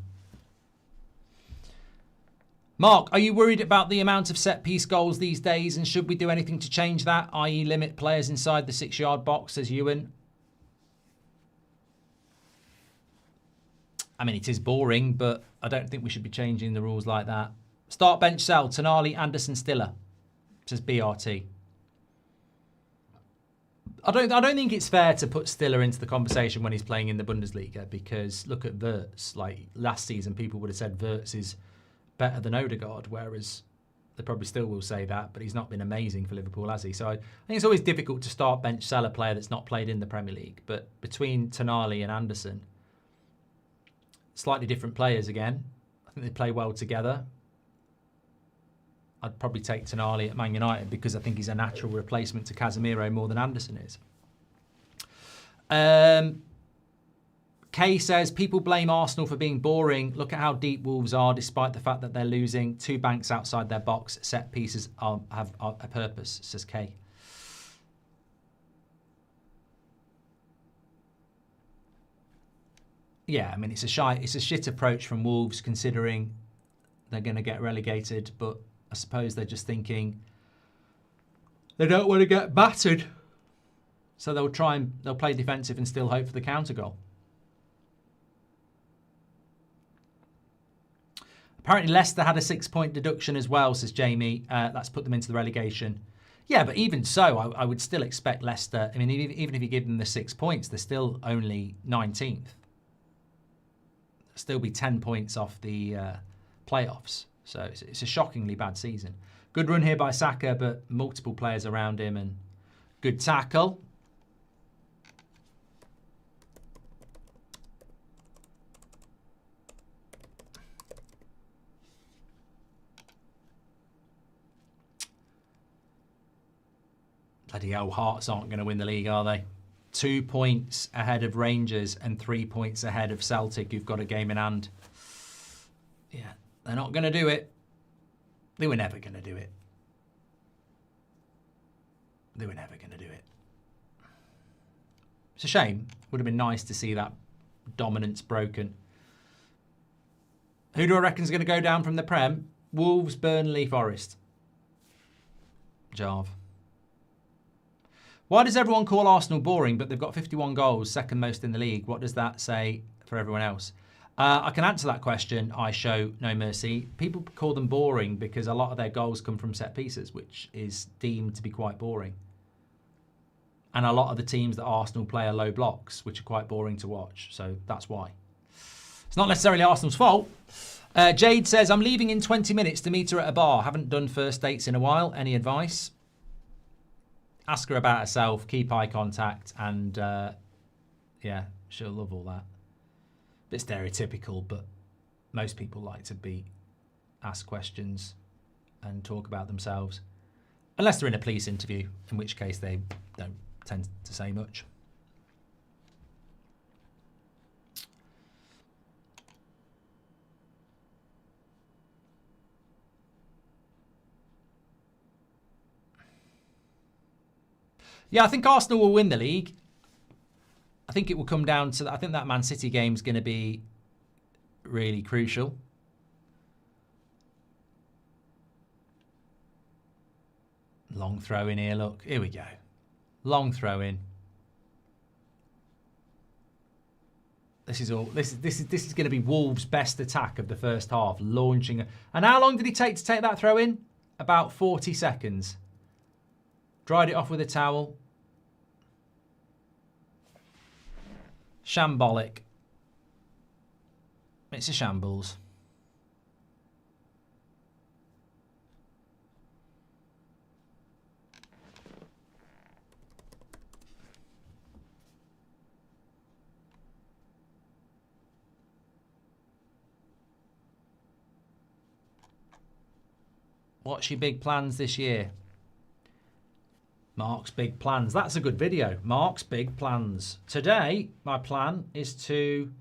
Mark, are you worried about the amount of set-piece goals these days, and should we do anything to change that, i.e. limit players inside the 6-yard box, says Ewan? I mean, it is boring, but I don't think we should be changing the rules like that. Start, bench, sell, Tonali, Anderson, Stiller, says BRT. I don't think it's fair to put Stiller into the conversation when he's playing in the Bundesliga, because look at Wirtz. Like last season, people would have said Wirtz is better than Odegaard, whereas they probably still will say that, but he's not been amazing for Liverpool, has he? So I think it's always difficult to start, bench, sell a player that's not played in the Premier League. But between Tonali and Anderson, slightly different players again. I think they play well together. I'd probably take Tonali at Man United because I think he's a natural replacement to Casemiro more than Anderson is. Kay says, people blame Arsenal for being boring. Look at how deep Wolves are, despite the fact that they're losing. 2 banks outside their box. Set pieces have a purpose, says Kay. Yeah, I mean, it's a shit approach from Wolves, considering they're going to get relegated, but I suppose they're just thinking they don't want to get battered. So they'll play defensive and still hope for the counter goal. Apparently Leicester had a 6-point deduction as well, says Jamie. That's put them into the relegation. Yeah, but even so, I would still expect Leicester. I mean, even if you give them the 6 points, they're still only 19th. Still be 10 points off the playoffs. So it's a shockingly bad season. Good run here by Saka, but multiple players around him, and good tackle. Bloody hell, Hearts aren't going to win the league, are they? 2 points ahead of Rangers and 3 points ahead of Celtic, who've got a game in hand. Yeah, they're not going to do it. They were never going to do it. They were never going to do it. It's a shame. Would have been nice to see that dominance broken. Who do I reckon is going to go down from the Prem? Wolves, Burnley, Forest. Jarve. Why does everyone call Arsenal boring, but they've got 51 goals, second most in the league? What does that say for everyone else? I can answer that question. I show no mercy. People call them boring because a lot of their goals come from set pieces, which is deemed to be quite boring. And a lot of the teams that Arsenal play are low blocks, which are quite boring to watch. So that's why. It's not necessarily Arsenal's fault. Jade says, I'm leaving in 20 minutes to meet her at a bar. Haven't done first dates in a while. Any advice? Ask her about herself, keep eye contact, and yeah, she'll love all that. Bit stereotypical, but most people like to be asked questions and talk about themselves. Unless they're in a police interview, in which case they don't tend to say much. Yeah, I think Arsenal will win the league. I think it will come down to... I think that Man City game is going to be really crucial. Long throw in here, look. Here we go. Long throw in. This is going to be Wolves' best attack of the first half, launching. And how long did he take to take that throw in? About 40 seconds. Dried it off with a towel. Shambolic. It's a shambles. What's your big plans this year? Mark's big plans. That's a good video. Mark's big plans. Today, my plan is to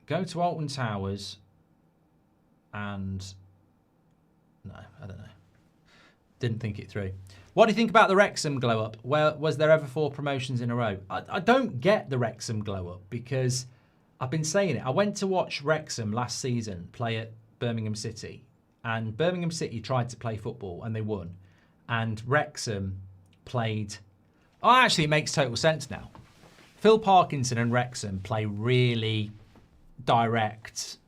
go to Alton Towers and... No, I don't know. Didn't think it through. What do you think about the Wrexham glow up? Well, was there ever 4 promotions in a row? I don't get the Wrexham glow up because I've been saying it. I went to watch Wrexham last season play at Birmingham City. And Birmingham City tried to play football and they won. And Wrexham played... Oh, actually, it makes total sense now. Phil Parkinson and Wrexham play really direct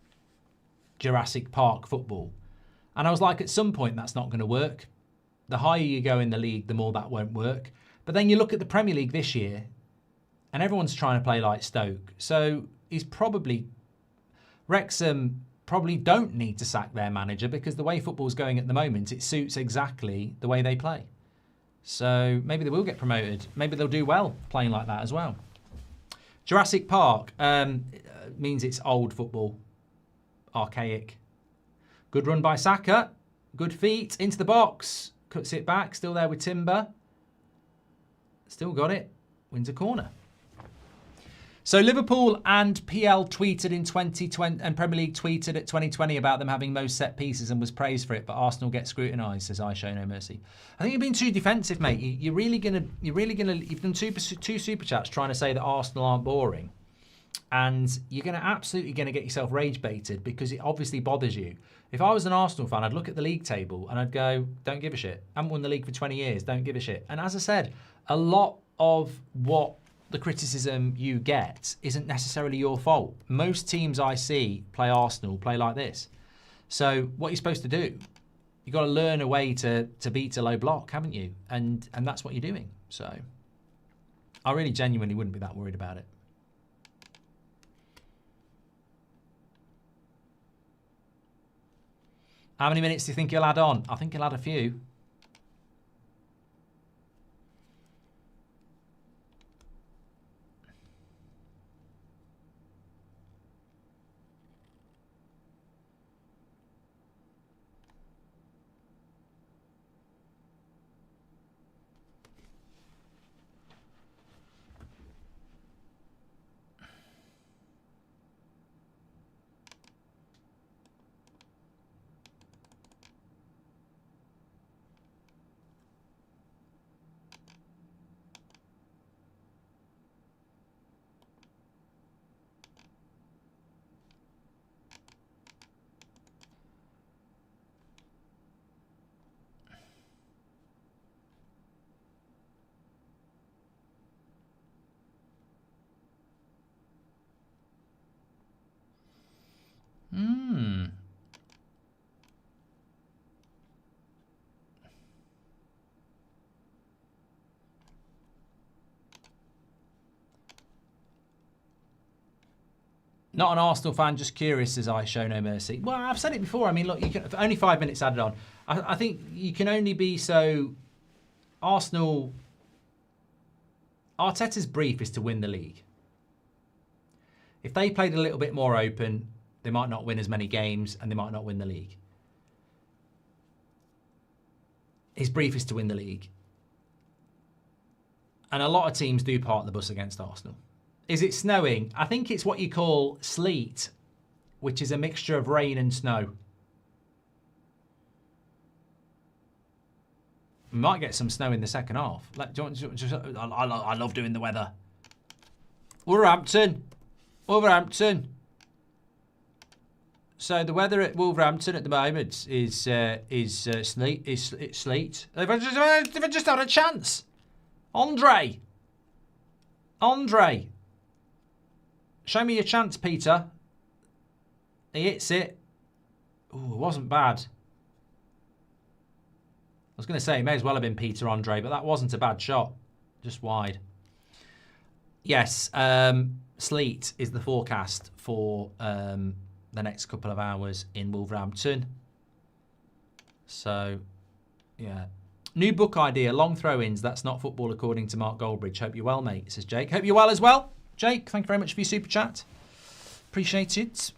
Jurassic Park football. And I was like, at some point, that's not going to work. The higher you go in the league, the more that won't work. But then you look at the Premier League this year, and everyone's trying to play like Stoke. So he's probably... Wrexham... probably don't need to sack their manager because the way football's going at the moment, it suits exactly the way they play. So maybe they will get promoted. Maybe they'll do well playing like that as well. Jurassic Park means it's old football. Archaic. Good run by Saka. Good feet into the box. Cuts it back. Still there with Timber. Still got it. Wins a corner. So Liverpool and PL tweeted in 2020, and Premier League tweeted at 2020 about them having most set pieces and was praised for it. But Arsenal get scrutinised, says I show no mercy. I think you've been too defensive, mate. You're really gonna. You've done two super chats trying to say that Arsenal aren't boring, and you're absolutely gonna get yourself rage baited because it obviously bothers you. If I was an Arsenal fan, I'd look at the league table and I'd go, don't give a shit. I haven't won the league for 20 years. Don't give a shit. And as I said, a lot of what the criticism you get isn't necessarily your fault. Most teams I see play Arsenal play like this. So what you're supposed to do, you've got to learn a way to beat a low block, haven't you? And that's what you're doing. So I really genuinely wouldn't be that worried about it. How many minutes do you think he'll add on? I think he'll add a few. Not an Arsenal fan, just curious, as I show no mercy. Well, I've said it before. I mean, look, you can only 5 minutes added on. I think you can only be so... Arsenal... Arteta's brief is to win the league. If they played a little bit more open, they might not win as many games and they might not win the league. His brief is to win the league. And a lot of teams do park the bus against Arsenal. Is it snowing? I think it's what you call sleet, which is a mixture of rain and snow. We might get some snow in the second half. I love doing the weather. Wolverhampton. So the weather at Wolverhampton at the moment is sleet. It's sleet. They've just had a chance. Andre. Show me your chance, Peter. He hits it. Ooh, it wasn't bad. I was going to say it may as well have been Peter Andre, but that wasn't a bad shot. Just wide. Yes, sleet is the forecast for the next couple of hours in Wolverhampton. So, yeah. New book idea, long throw-ins. That's not football according to Mark Goldbridge. Hope you're well, mate, says Jake. Hope you're well as well. Jake, thank you very much for your super chat. Appreciate it.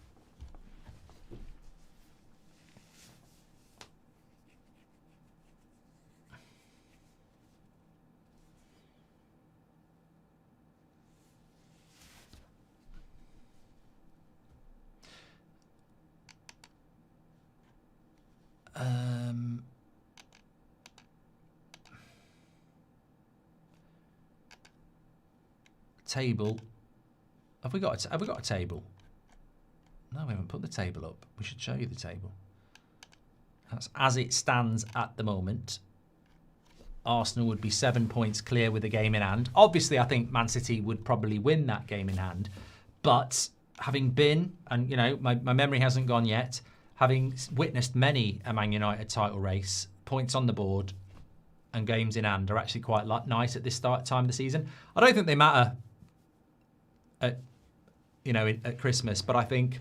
Table. Have we got a table? No, we haven't put the table up. We should show you the table. That's as it stands at the moment. Arsenal would be 7 points clear with a game in hand. Obviously, I think Man City would probably win that game in hand. But having been, and you know, my memory hasn't gone yet, having witnessed many a Man United title race, points on the board and games in hand are actually quite nice at this time of the season. I don't think they matter at Christmas, but I think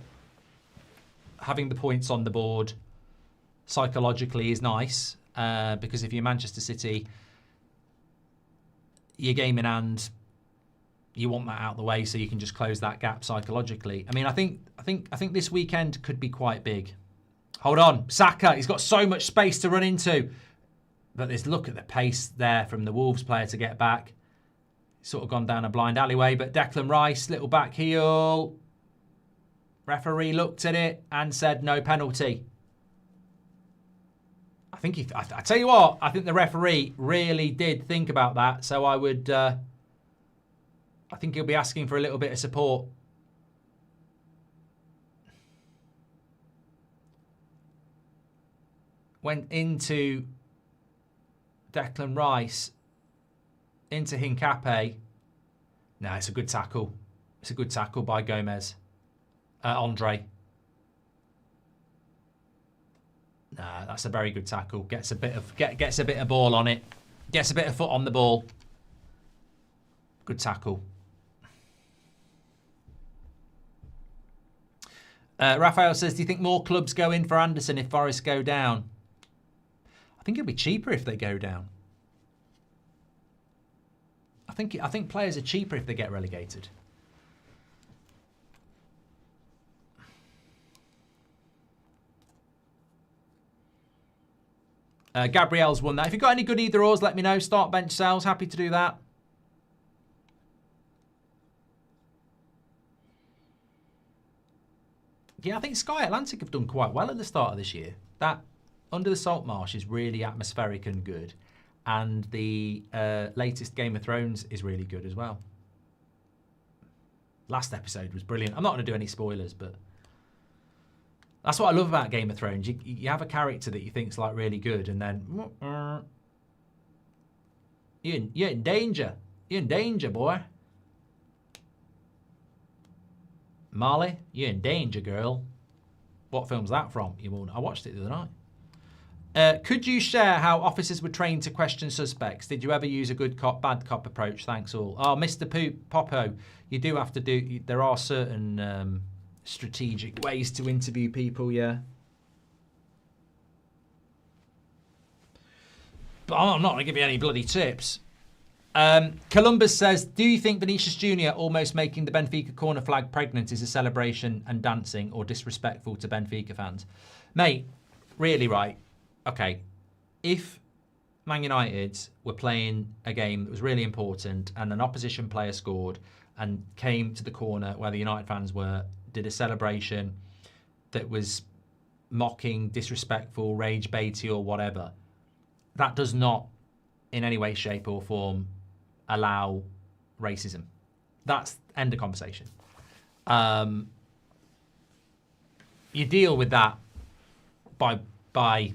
having the points on the board psychologically is nice because if you're Manchester City, your game in hand, you want that out of the way so you can just close that gap psychologically. I mean, I think this weekend could be quite big. Hold on, Saka, he's got so much space to run into. But look at the pace there from the Wolves player to get back. Sort of gone down a blind alleyway, but Declan Rice, little back heel. Referee looked at it and said no penalty. I tell you what, I think the referee really did think about that. So I think he'll be asking for a little bit of support. Went into Declan Rice, into Hincapié. No, it's a good tackle. It's a good tackle by Gomez. Andre. No, that's a very good tackle. Gets a bit of ball on it. Gets a bit of foot on the ball. Good tackle. Raphael says, do you think more clubs go in for Anderson if Forest go down? I think it'll be cheaper if they go down. I think players are cheaper if they get relegated. Gabrielle's won that. If you've got any good either ors, let me know. Start bench sales. Happy to do that. Yeah, I think Sky Atlantic have done quite well at the start of this year. That Under the Salt Marsh is really atmospheric and good. And the latest Game of Thrones is really good as well. Last episode was brilliant. I'm not going to do any spoilers, but that's what I love about Game of Thrones. You have a character that you think's like really good, and then you're in danger. You're in danger, boy. Marley, you're in danger, girl. What film's that from? You won't. I watched it the other night. Could you share how officers were trained to question suspects? Did you ever use a good cop, bad cop approach? Thanks all. Oh, Mr. Popo, you do have to do... There are certain strategic ways to interview people, yeah. But I'm not going to give you any bloody tips. Columbus says, do you think Vinicius Jr. almost making the Benfica corner flag pregnant is a celebration and dancing or disrespectful to Benfica fans? Mate, really right. Okay, if Man United were playing a game that was really important and an opposition player scored and came to the corner where the United fans were, did a celebration that was mocking, disrespectful, rage baity or whatever, that does not in any way, shape or form allow racism. That's end of conversation. You deal with that by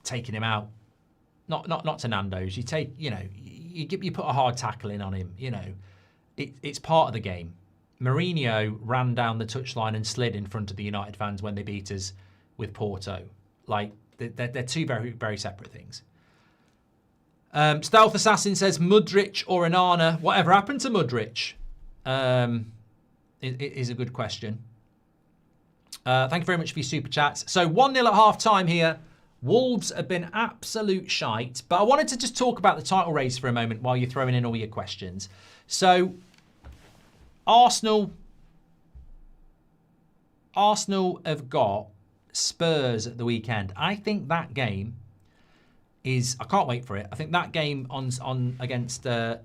taking him out. Not to Nando's. You take, you put a hard tackle in on him. It's part of the game. Mourinho ran down the touchline and slid in front of the United fans when they beat us with Porto. Like, they're two very, very separate things. Stealth Assassin says, Mudryk or Onana. Whatever happened to Mudryk? Is a good question. Thank you very much for your super chats. So 1-0 at half-time here. Wolves have been absolute shite. But I wanted to just talk about the title race for a moment while you're throwing in all your questions. So, Arsenal have got Spurs at the weekend. I think that game is... I can't wait for it. I think that game on against the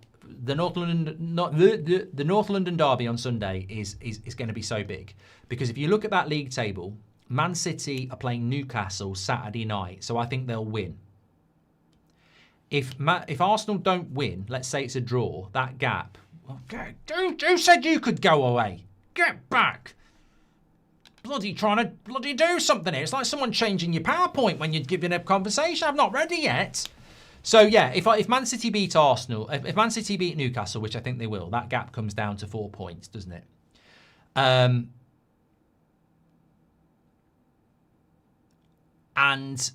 North London derby on Sunday is going to be so big. Because if you look at that league table, Man City are playing Newcastle Saturday night. So I think they'll win. If Arsenal don't win, let's say it's a draw, that gap... Who said you could go away? Get back. Bloody trying to bloody do something here. It's like someone changing your PowerPoint when you're giving a conversation. I've not read it yet. So, yeah, if Man City beat Arsenal, if Man City beat Newcastle, which I think they will, that gap comes down to 4 points, doesn't it? And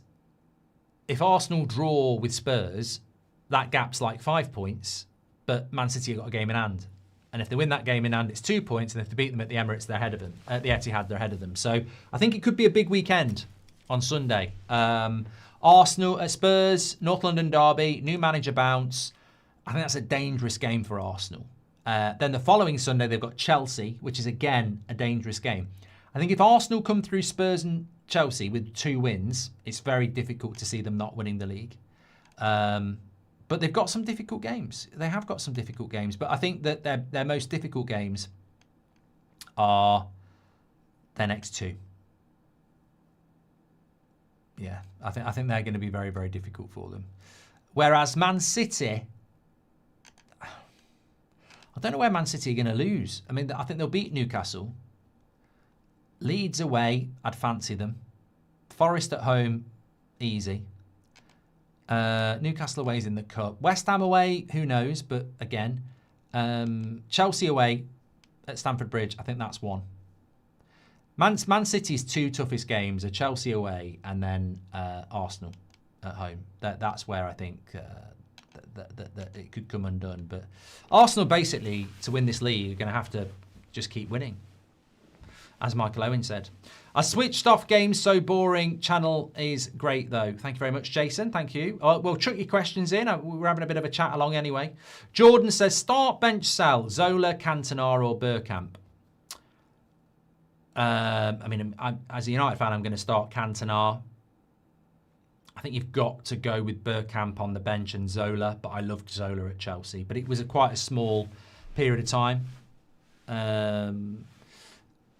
if Arsenal draw with Spurs, that gap's like 5 points. But Man City have got a game in hand. And if they win that game in hand, it's 2 points. And if they beat them at the Emirates, they're ahead of them. At the Etihad, they're ahead of them. So I think it could be a big weekend on Sunday. Arsenal at Spurs, North London derby, new manager bounce. I think that's a dangerous game for Arsenal. Then the following Sunday, they've got Chelsea, which is, again, a dangerous game. I think if Arsenal come through Spurs and Chelsea with 2 wins, it's very difficult to see them not winning the league. But they've got some difficult games. They have got some difficult games. But I think that their most difficult games are their next 2. Yeah, I think they're going to be very, very difficult for them. Whereas Man City, I don't know where Man City are going to lose. I mean, I think they'll beat Newcastle. Leeds away, I'd fancy them. Forest at home, easy. Newcastle away is in the cup. West Ham away, who knows? But again, Chelsea away at Stamford Bridge, I think that's 1. Man City's 2 toughest games are Chelsea away and then Arsenal at home. That's where I think that it could come undone. But Arsenal, basically, to win this league, are going to have to just keep winning, as Michael Owen said. I switched off games, so boring. Channel is great, though. Thank you very much, Jason. Thank you. We'll chuck your questions in. We're having a bit of a chat along anyway. Jordan says, start, bench, sell. Zola, Cantona or Bergkamp? As a United fan, I'm going to start Cantona. I think you've got to go with Bergkamp on the bench and Zola, but I loved Zola at Chelsea. But it was quite a small period of time.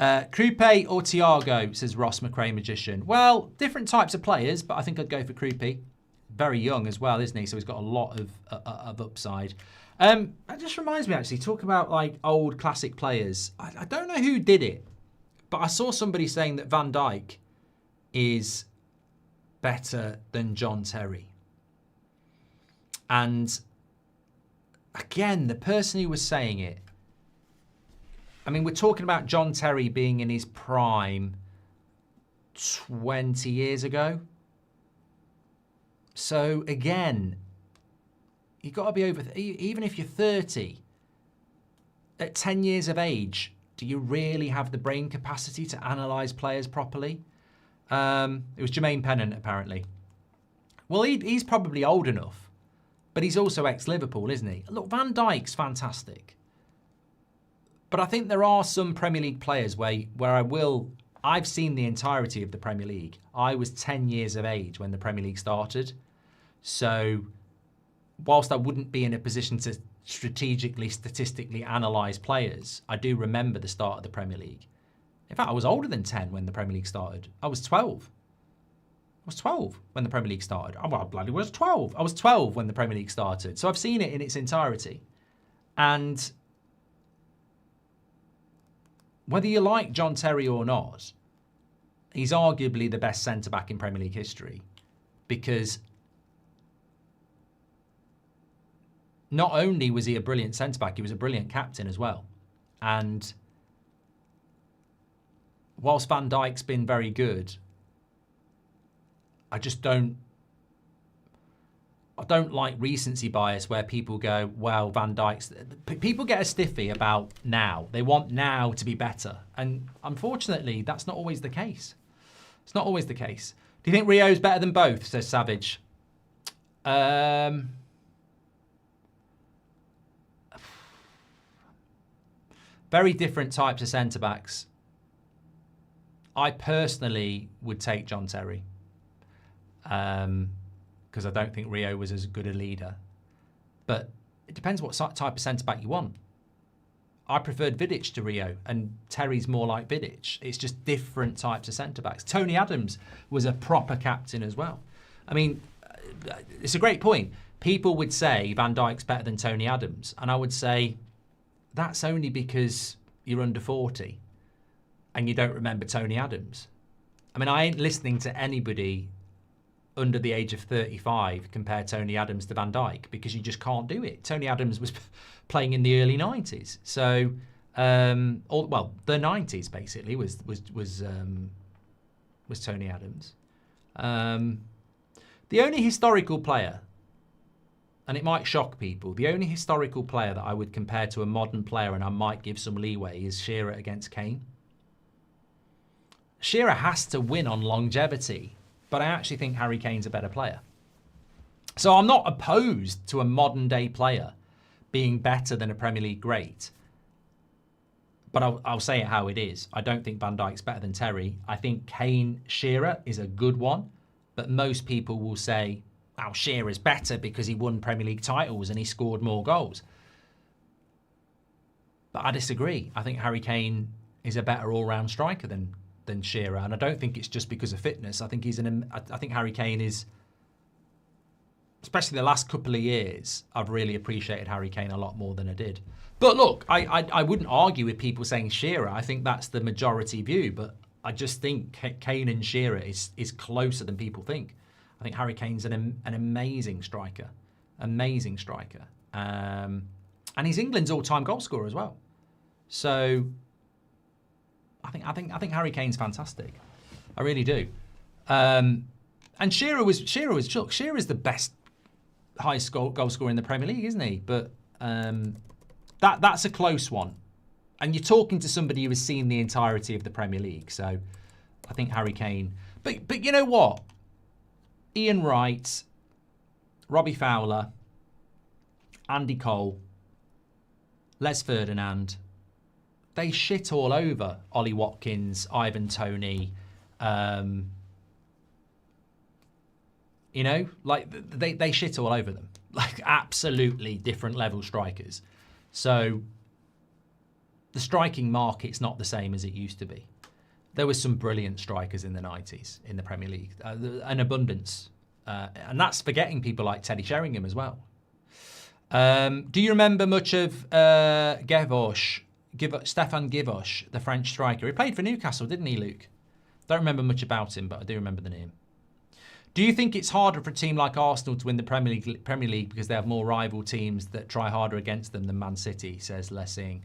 Krupe or Thiago, says Ross McRae Magician. Well, different types of players, but I think I'd go for Krupe. Very young as well, isn't he? So he's got a lot of upside. That just reminds me, actually, talk about like old classic players. I don't know who did it, but I saw somebody saying that Van Dijk is better than John Terry. And again, the person who was saying it, I mean, we're talking about John Terry being in his prime 20 years ago. So again, you've got to be over, even if you're 30, at 10 years of age, do you really have the brain capacity to analyse players properly? It was Jermaine Pennant, apparently. Well, he's probably old enough, but he's also ex-Liverpool, isn't he? Look, Van Dijk's fantastic. But I think there are some Premier League players where I've seen the entirety of the Premier League. I was 10 years of age when the Premier League started. So whilst I wouldn't be in a position to strategically, statistically analyse players, I do remember the start of the Premier League. In fact, I was older than 10 when the Premier League started. I was 12. was 12 when the Premier League started. Oh, well, I bloody was 12. I was 12 when the Premier League started. So I've seen it in its entirety. And whether you like John Terry or not, he's arguably the best centre-back in Premier League history, because not only was he a brilliant centre-back, he was a brilliant captain as well. And whilst Van Dijk's been very good, I don't like recency bias where people go, well, Van Dijk's... People get a stiffy about now. They want now to be better. And unfortunately, that's not always the case. It's not always the case. Do you think Rio's better than both, says Savage? Very different types of centre-backs. I personally would take John Terry. Because I don't think Rio was as good a leader. But it depends what type of centre-back you want. I preferred Vidic to Rio, and Terry's more like Vidic. It's just different types of centre-backs. Tony Adams was a proper captain as well. I mean, it's a great point. People would say Van Dijk's better than Tony Adams, and I would say that's only because you're under 40 and you don't remember Tony Adams. I mean, I ain't listening to anybody under the age of 35 compare Tony Adams to Van Dijk, because you just can't do it. Tony Adams was playing in the early 90s. So, the 90s basically was Tony Adams. The only historical player, and it might shock people, the only historical player that I would compare to a modern player, and I might give some leeway, is Shearer against Kane. Shearer has to win on longevity, but I actually think Harry Kane's a better player. So I'm not opposed to a modern day player being better than a Premier League great. But I'll say it how it is. I don't think Van Dijk's better than Terry. I think Kane Shearer is a good one. But most people will say, oh, Shearer's better because he won Premier League titles and he scored more goals. But I disagree. I think Harry Kane is a better all-round striker than Shearer, and I don't think it's just because of fitness. I think I think Harry Kane is, especially the last couple of years, I've really appreciated Harry Kane a lot more than I did. But look, I wouldn't argue with people saying Shearer. I think that's the majority view, but I just think Kane and Shearer is closer than people think. I think Harry Kane's an amazing striker, and he's England's all-time goal scorer as well. So I think Harry Kane's fantastic. I really do. And Shearer's the best highest goal scorer in the Premier League, isn't he? But that's a close one. And you're talking to somebody who has seen the entirety of the Premier League. So I think Harry Kane. But you know what? Ian Wright, Robbie Fowler, Andy Cole, Les Ferdinand, they shit all over Ollie Watkins, Ivan Toney. They shit all over them. Like, absolutely different level strikers. So the striking market's not the same as it used to be. There were some brilliant strikers in the 90s in the Premier League, an abundance. And that's forgetting people like Teddy Sheringham as well. Do you remember much of Stefan Givosh, the French striker? He played for Newcastle, didn't he, Luke? Don't remember much about him, but I do remember the name. Do you think it's harder for a team like Arsenal to win the Premier League because they have more rival teams that try harder against them than Man City, says Lessing?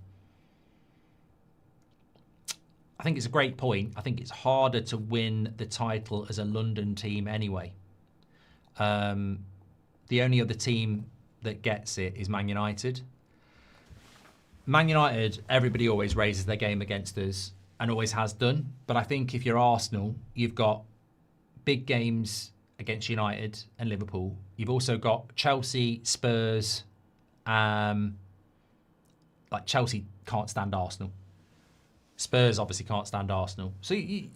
I think it's a great point. I think it's harder to win the title as a London team anyway. The only other team that gets it is Man United. Man United, everybody always raises their game against us and always has done. But I think if you're Arsenal, you've got big games against United and Liverpool. You've also got Chelsea, Spurs. Like Chelsea can't stand Arsenal. Spurs obviously can't stand Arsenal. So the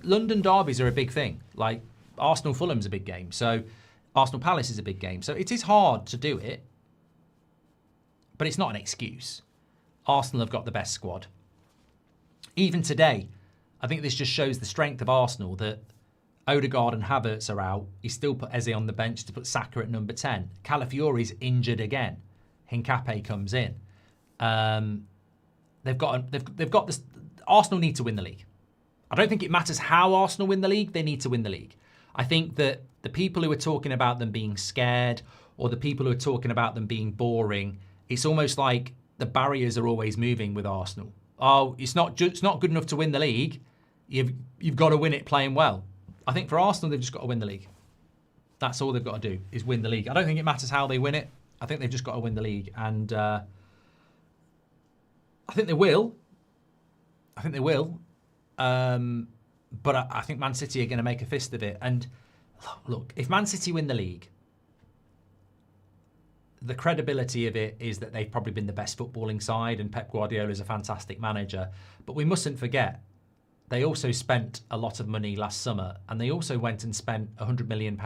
London derbies are a big thing. Like Arsenal Fulham's a big game. So Arsenal Palace is a big game. So it is hard to do it. But it's not an excuse. Arsenal have got the best squad. Even today, I think this just shows the strength of Arsenal that Odegaard and Havertz are out. He still put Eze on the bench to put Saka at number 10. Calafiori's injured again. Hincapié comes in. They've got this. Arsenal need to win the league. I don't think it matters how Arsenal win the league. They need to win the league. I think that the people who are talking about them being scared, or the people who are talking about them being boring, it's almost like the barriers are always moving with Arsenal. Oh, it's not good enough to win the league. You've got to win it playing well. I think for Arsenal, they've just got to win the league. That's all they've got to do, is win the league. I don't think it matters how they win it. I think they've just got to win the league. And I think they will. But I think Man City are going to make a fist of it. And look, if Man City win the league, the credibility of it is that they've probably been the best footballing side, and Pep Guardiola is a fantastic manager. But we mustn't forget, they also spent a lot of money last summer, and they also went and spent £100 million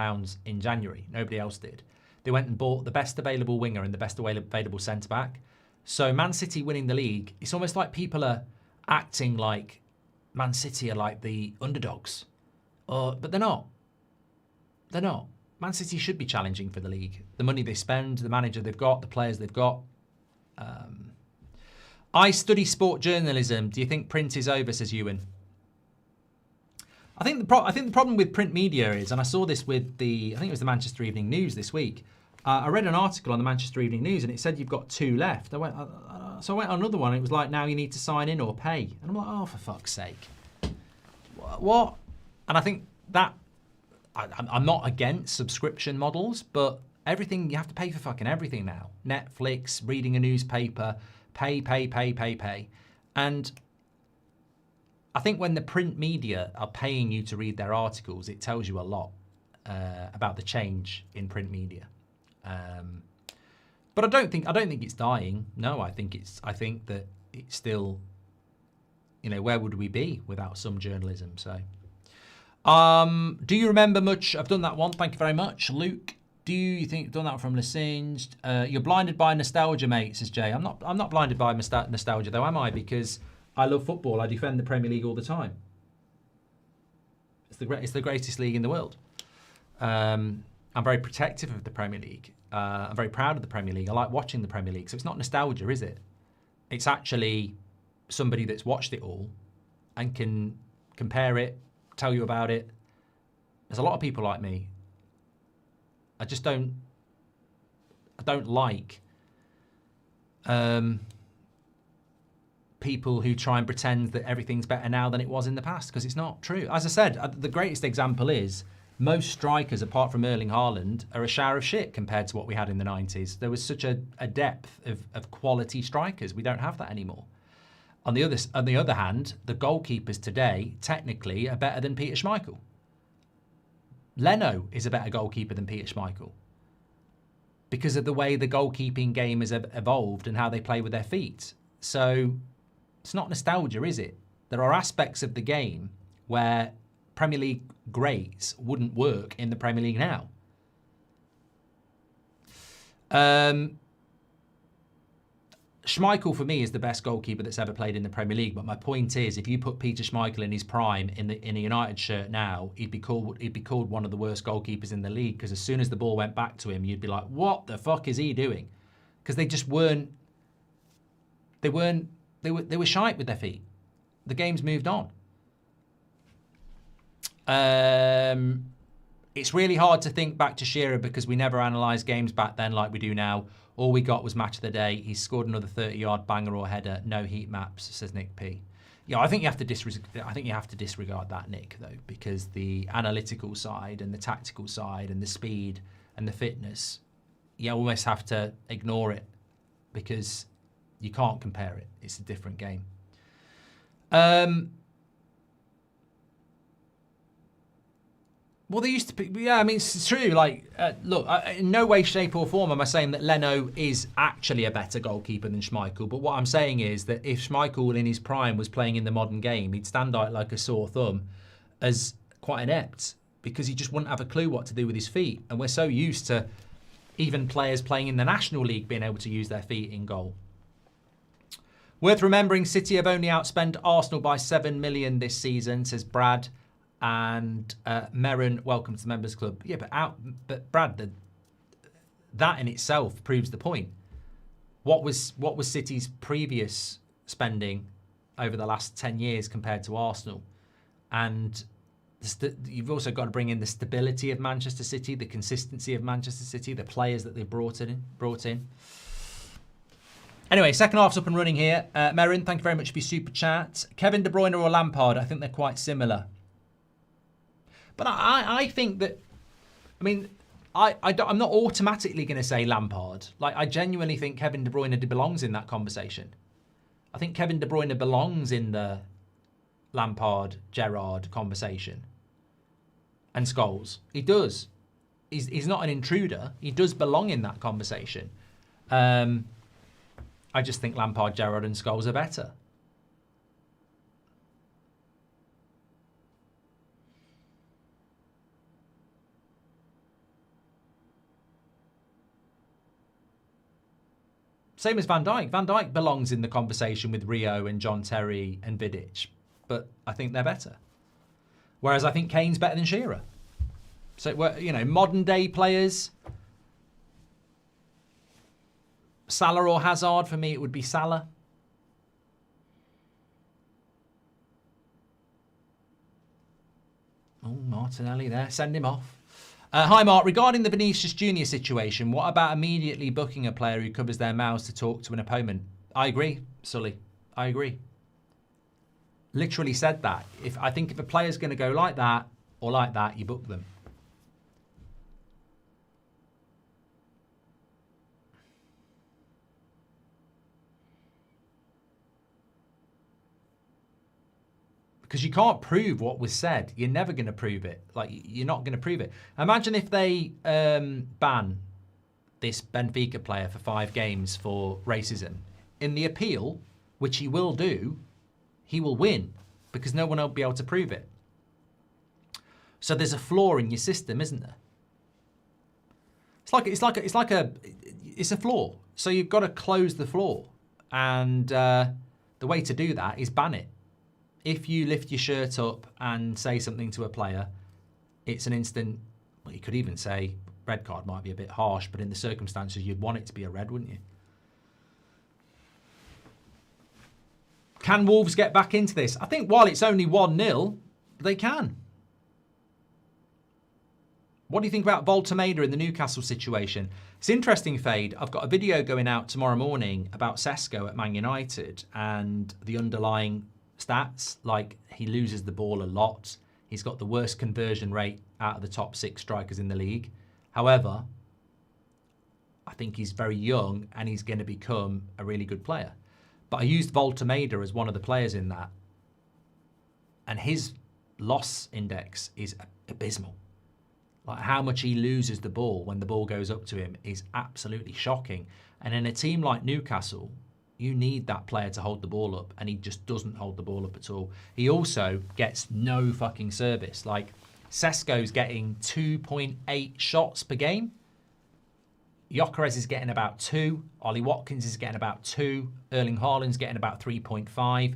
in January. Nobody else did. They went and bought the best available winger and the best available centre-back. So Man City winning the league, it's almost like people are acting like Man City are like the underdogs. But they're not. They're not. Man City should be challenging for the league. The money they spend, the manager they've got, the players they've got. I study sport journalism. Do you think print is over, says Ewan? I think the problem with print media is, and I saw this with I think it was the Manchester Evening News this week. I read an article on the Manchester Evening News, and it said you've got 2 left. So I went on another one, and it was like, now you need to sign in or pay. And I'm like, oh, for fuck's sake. What? And I think that, I'm not against subscription models, but everything, you have to pay for fucking everything now. Netflix, reading a newspaper, pay. And I think when the print media are paying you to read their articles, it tells you a lot about the change in print media. But I don't think it's dying. No, I think that it's still, where would we be without some journalism? So, do you remember much? I've done that one. Thank you very much, Luke. Do you think you've done that from Lesinged? You're blinded by nostalgia, mate, says Jay. I'm not blinded by nostalgia though, am I? Because I love football. I defend the Premier League all the time. It's the greatest league in the world. I'm very protective of the Premier League. I'm very proud of the Premier League. I like watching the Premier League. So it's not nostalgia, is it? It's actually somebody that's watched it all and can compare it, tell you about it. There's a lot of people like me. I don't like people who try and pretend that everything's better now than it was in the past, because it's not true. As I said, the greatest example is most strikers, apart from Erling Haaland, are a shower of shit compared to what we had in the 90s. There was such a depth of quality strikers. We don't have that anymore. On the other hand, the goalkeepers today technically are better than Peter Schmeichel. Leno is a better goalkeeper than Peter Schmeichel because of the way the goalkeeping game has evolved and how they play with their feet. So it's not nostalgia, is it? There are aspects of the game where Premier League greats wouldn't work in the Premier League now. Schmeichel for me is the best goalkeeper that's ever played in the Premier League. But my point is, if you put Peter Schmeichel in his prime in a United shirt now, he'd be called one of the worst goalkeepers in the league. Because as soon as the ball went back to him, you'd be like, "What the fuck is he doing?" Because they just weren't. They were shite with their feet. The game's moved on. It's really hard to think back to Shearer because we never analysed games back then like we do now. All we got was match of the day. He scored another 30-yard banger or header. No heat maps, says Nick P. Yeah, I think you have to disregard that, Nick, though, because the analytical side and the tactical side and the speed and the fitness, you almost have to ignore it because you can't compare it. It's a different game. Well, they used to be, yeah, I mean, it's true. Like, look, in no way, shape or form am I saying that Leno is actually a better goalkeeper than Schmeichel. But what I'm saying is that if Schmeichel in his prime was playing in the modern game, he'd stand out like a sore thumb as quite inept because he just wouldn't have a clue what to do with his feet. And we're so used to even players playing in the National League being able to use their feet in goal. Worth remembering, City have only outspent Arsenal by 7 million this season, says Brad. And Merrin, welcome to the Members Club. Yeah, but Brad, that in itself proves the point. What was City's previous spending over the last 10 years compared to Arsenal? And you've also got to bring in the stability of Manchester City, the consistency of Manchester City, the players that they've brought in. Anyway, second half's up and running here. Merrin, thank you very much for your super chat. Kevin De Bruyne or Lampard, I think they're quite similar. But I think that, I mean, I'm not automatically going to say Lampard. Like, I genuinely think Kevin De Bruyne belongs in that conversation. I think Kevin De Bruyne belongs in the Lampard, Gerrard conversation. And Scholes. He does. He's not an intruder. He does belong in that conversation. I just think Lampard, Gerrard and Scholes are better. Same as Van Dijk. Van Dijk belongs in the conversation with Rio and John Terry and Vidic, but I think they're better. Whereas I think Kane's better than Shearer. So, you know, modern day players, Salah or Hazard, for me it would be Salah. Oh, Martinelli there, send him off. Hi Mark, regarding the Vinicius Junior situation, what about immediately booking a player who covers their mouths to talk to an opponent? I agree, Sully. I agree. Literally said that. I think if a player's going to go like that or like that, you book them. Because you can't prove what was said. You're never going to prove it. Like, you're not going to prove it. Imagine if they ban this Benfica player for 5 games for racism. In the appeal, which he will do, he will win because no one will be able to prove it. So there's a flaw in your system, isn't there? It's a flaw. So you've got to close the flaw. And the way to do that is ban it. If you lift your shirt up and say something to a player, it's an instant, well, you could even say red card might be a bit harsh, but in the circumstances, you'd want it to be a red, wouldn't you? Can Wolves get back into this? I think while it's only 1-0, they can. What do you think about Voltameda in the Newcastle situation? It's interesting, Fade. I've got a video going out tomorrow morning about Sesko at Man United and the underlying stats, like he loses the ball a lot. He's got the worst conversion rate out of the top 6 strikers in the league. However, I think he's very young and he's going to become a really good player. But I used Voltameda as one of the players in that. And his loss index is abysmal. Like how much he loses the ball when the ball goes up to him is absolutely shocking. And in a team like Newcastle, you need that player to hold the ball up, and he just doesn't hold the ball up at all. He also gets no fucking service. Like, Sesko's getting 2.8 shots per game. Gyökeres is getting about 2. Ollie Watkins is getting about 2. Erling Haaland's getting about 3.5.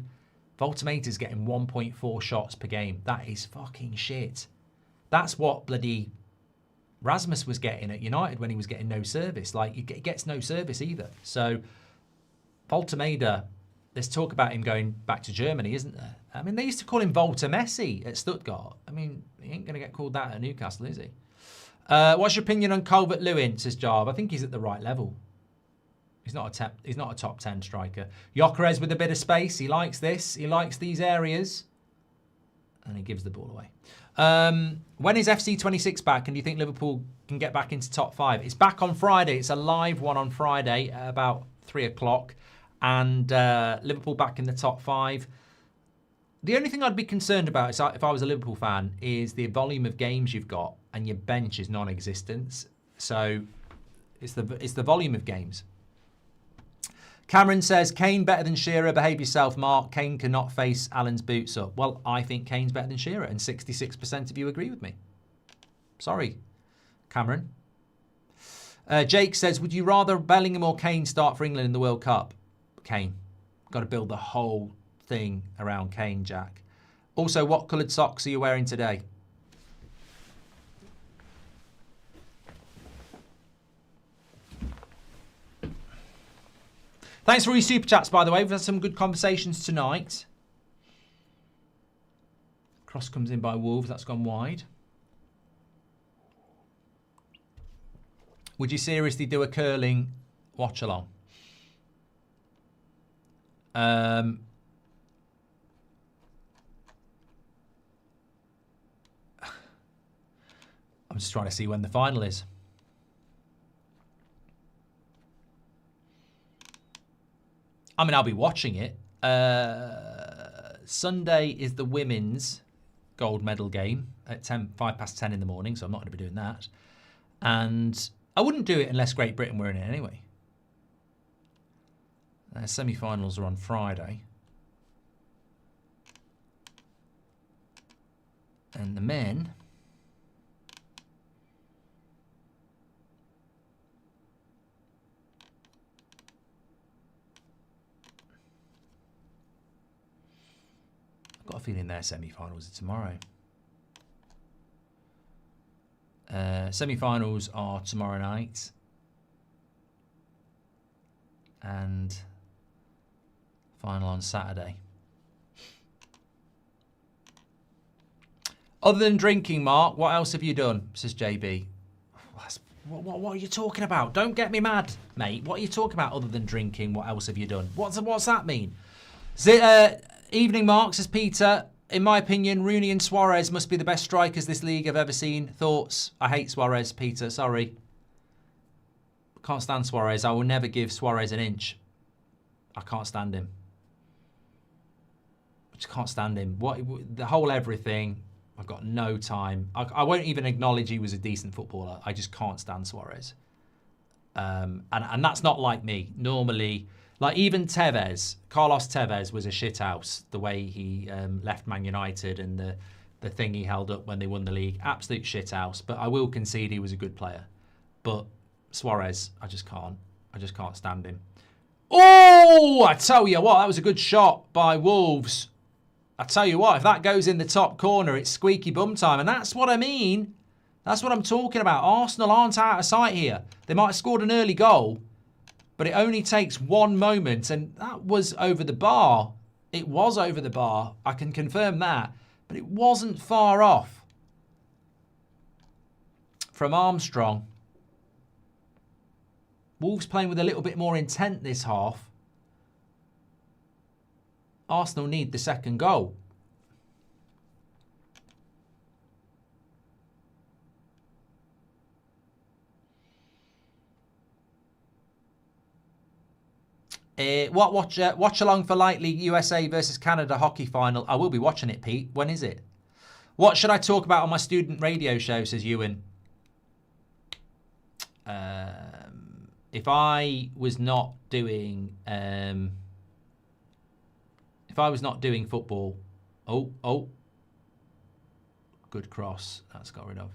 Voltameda's getting 1.4 shots per game. That is fucking shit. That's what bloody Rasmus was getting at United when he was getting no service. Like, he gets no service either. So Voltameda, there's talk about him going back to Germany, isn't there? I mean, they used to call him Volta Messi at Stuttgart. I mean, he ain't going to get called that at Newcastle, is he? What's your opinion on Calvert-Lewin, says Jarv? I think he's at the right level. He's not a top 10 striker. Gyökeres with a bit of space. He likes this. He likes these areas. And he gives the ball away. When is FC 26 back? And do you think Liverpool can get back into top 5? It's back on Friday. It's a live one on Friday at about 3 o'clock. And Liverpool back in the top 5. The only thing I'd be concerned about is if I was a Liverpool fan is the volume of games you've got and your bench is non-existent. So it's the volume of games. Cameron says, Kane better than Shearer. Behave yourself, Mark. Kane cannot face Allen's boots up. Well, I think Kane's better than Shearer, and 66% of you agree with me. Sorry, Cameron. Jake says, would you rather Bellingham or Kane start for England in the World Cup? Kane. Got to build the whole thing around Kane, Jack. Also, what coloured socks are you wearing today? Thanks for all your super chats, by the way. We've had some good conversations tonight. Cross comes in by Wolves. That's gone wide. Would you seriously do a curling watch-along? I'm just trying to see when the final is. I mean, I'll be watching it. Sunday is the women's gold medal game at 10:05 in the morning, so I'm not going to be doing that. And I wouldn't do it unless Great Britain were in it anyway. Semi-finals are on Friday. And the men... I've got a feeling their semi-finals are tomorrow. Semi-finals are tomorrow night. And final on Saturday. Other than drinking, Mark, what else have you done? Says JB. What are you talking about? Don't get me mad, mate. What are you talking about other than drinking? What else have you done? What's that mean? Evening, Mark, says Peter. In my opinion, Rooney and Suarez must be the best strikers this league I've ever seen. Thoughts? I hate Suarez, Peter. Sorry. Can't stand Suarez. I will never give Suarez an inch. I can't stand him. I just can't stand him. The whole everything. I've got no time. I won't even acknowledge he was a decent footballer. I just can't stand Suarez. And that's not like me. Normally, like even Tevez, Carlos Tevez was a shithouse. The way he left Man United and the thing he held up when they won the league. Absolute shithouse. But I will concede he was a good player. But Suarez, I just can't stand him. Oh, I tell you what, that was a good shot by Wolves. I tell you what, if that goes in the top corner, it's squeaky bum time. And that's what I mean. That's what I'm talking about. Arsenal aren't out of sight here. They might have scored an early goal, but it only takes one moment. And that was over the bar. It was over the bar. I can confirm that. But it wasn't far off. From Armstrong. Wolves playing with a little bit more intent this half. Arsenal need the second goal. Watch along for Light League USA versus Canada hockey final. I will be watching it, Pete. When is it? What should I talk about on my student radio show, says Ewan. If I was not doing football, good cross. That's got rid of.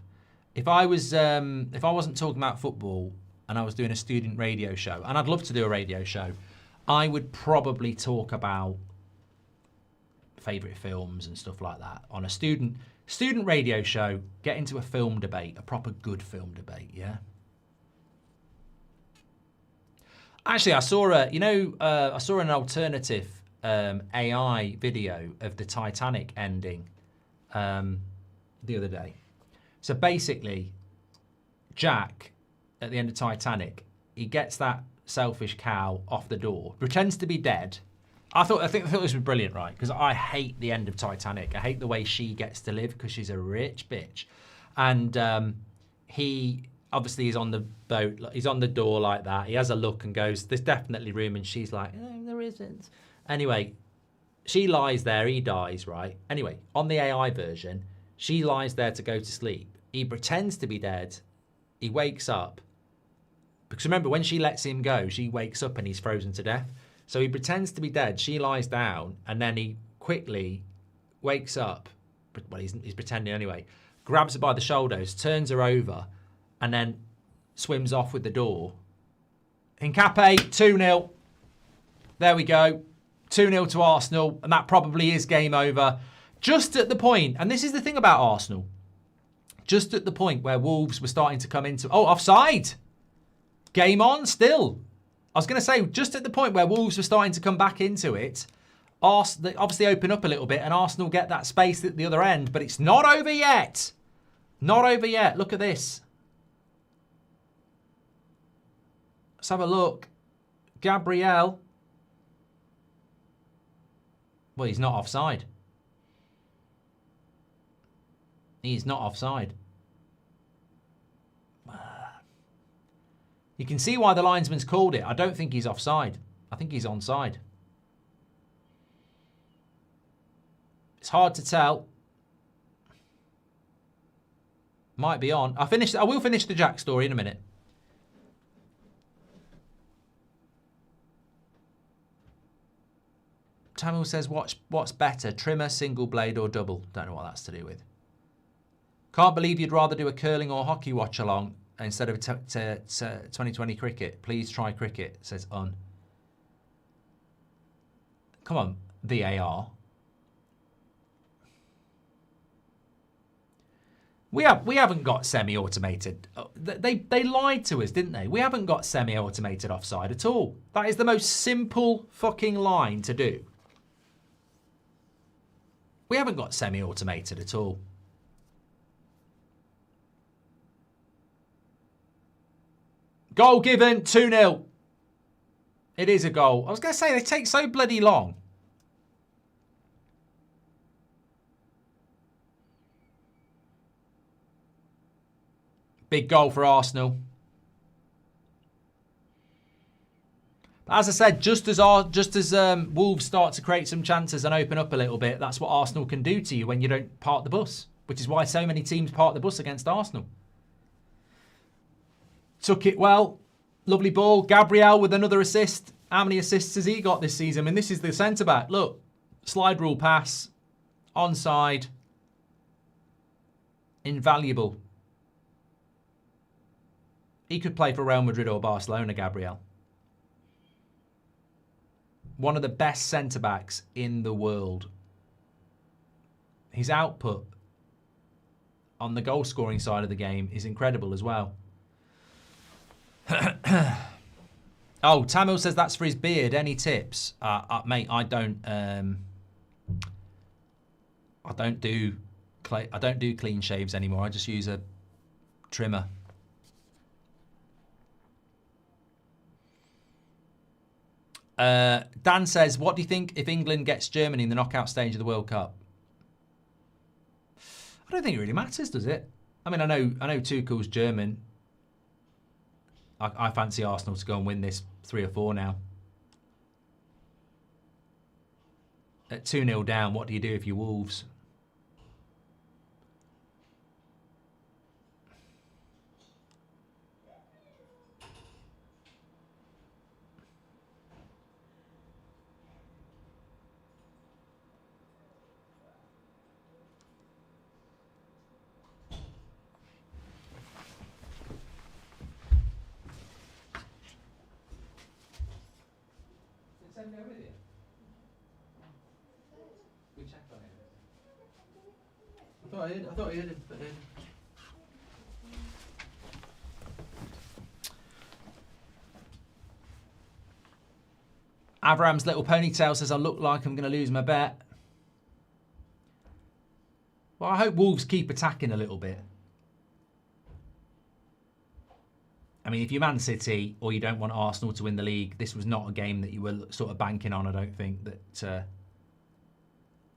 If I wasn't talking about football and I was doing a student radio show, and I'd love to do a radio show, I would probably talk about favourite films and stuff like that on a student radio show. Get into a film debate, a proper good film debate, yeah. Actually, I saw an alternative AI video of the Titanic ending the other day. So basically, Jack at the end of Titanic, he gets that selfish cow off the door, pretends to be dead. I thought this was brilliant, right? Because I hate the end of Titanic. I hate the way she gets to live because she's a rich bitch, and he. Obviously, he's on the boat. He's on the door like that. He has a look and goes, "There's definitely room." And she's like, "No, there isn't." Anyway, she lies there. He dies, right? Anyway, on the AI version, she lies there to go to sleep. He pretends to be dead. He wakes up. Because remember, when she lets him go, she wakes up and he's frozen to death. So he pretends to be dead. She lies down, and then he quickly wakes up. Well, he's pretending anyway. Grabs her by the shoulders, turns her over, and then swims off with the door. Hincapié, 2-0. There we go. 2-0 to Arsenal, and that probably is game over. Just at the point, and this is the thing about Arsenal, just at the point where Wolves were starting to come into... Oh, offside! Game on still. I was going to say, just at the point where Wolves were starting to come back into it, they obviously open up a little bit and Arsenal get that space at the other end, but it's not over yet. Not over yet. Look at this. Let's have a look. Gabriel. Well, he's not offside. He's not offside. You can see why the linesman's called it. I don't think he's offside. I think he's onside. It's hard to tell. Might be on. I will finish the Jack story in a minute. Tamil says, what's better, trimmer, single blade or double? Don't know what that's to do with. Can't believe you'd rather do a curling or hockey watch along instead of 2020 cricket. Please try cricket, says Un. Come on, VAR. We haven't got semi-automated. They lied to us, didn't they? We haven't got semi-automated offside at all. That is the most simple fucking line to do. We haven't got semi-automated at all. Goal given, 2-0. It is a goal. I was going to say, they take so bloody long. Big goal for Arsenal. But as I said, just as Wolves start to create some chances and open up a little bit, that's what Arsenal can do to you when you don't park the bus, which is why so many teams park the bus against Arsenal. Took it well. Lovely ball. Gabriel with another assist. How many assists has he got this season? I mean, this is the centre-back. Look. Slide rule pass. Onside. Invaluable. He could play for Real Madrid or Barcelona, Gabriel. One of the best centre-backs in the world. His output on the goal-scoring side of the game is incredible as well. Oh, Tamil says that's for his beard. Any tips? Mate, I don't do clean shaves anymore. I just use a trimmer. Dan says, what do you think if England gets Germany in the knockout stage of the World Cup? I don't think it really matters, does it? I mean, I know Tuchel's German. I fancy Arsenal to go and win this 3 or 4 now. At 2-0 down, what do you do if you're Wolves? I thought I heard him. Avram's little ponytail says, I look like I'm going to lose my bet. Well, I hope Wolves keep attacking a little bit. I mean, if you're Man City or you don't want Arsenal to win the league, this was not a game that you were sort of banking on, I don't think, that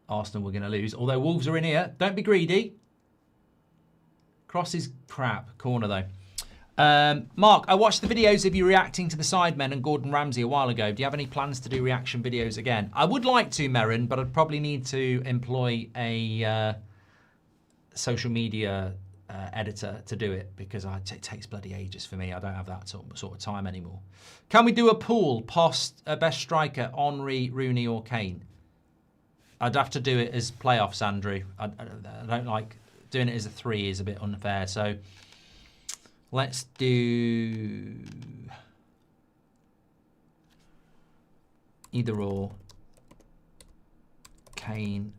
Arsenal were going to lose. Although Wolves are in here. Don't be greedy. Cross is crap. Corner, though. Mark, I watched the videos of you reacting to the Sidemen and Gordon Ramsay a while ago. Do you have any plans to do reaction videos again? I would like to, Merrin, but I'd probably need to employ a social media editor to do it because it takes bloody ages for me. I don't have that sort of time anymore. Can we do a pool post best striker, Henry, Rooney or Kane? I'd have to do it as playoffs, Andrew. I don't like doing it as a 3 is a bit unfair. So let's do either or, Kane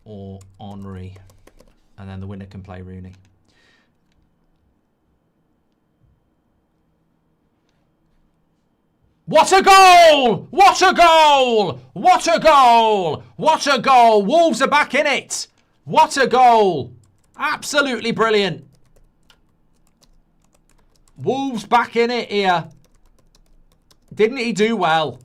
or Henry. And then the winner can play Rooney. What a goal! What a goal! What a goal! What a goal! Wolves are back in it. What a goal! Absolutely brilliant. Wolves back in it here. Didn't he do well?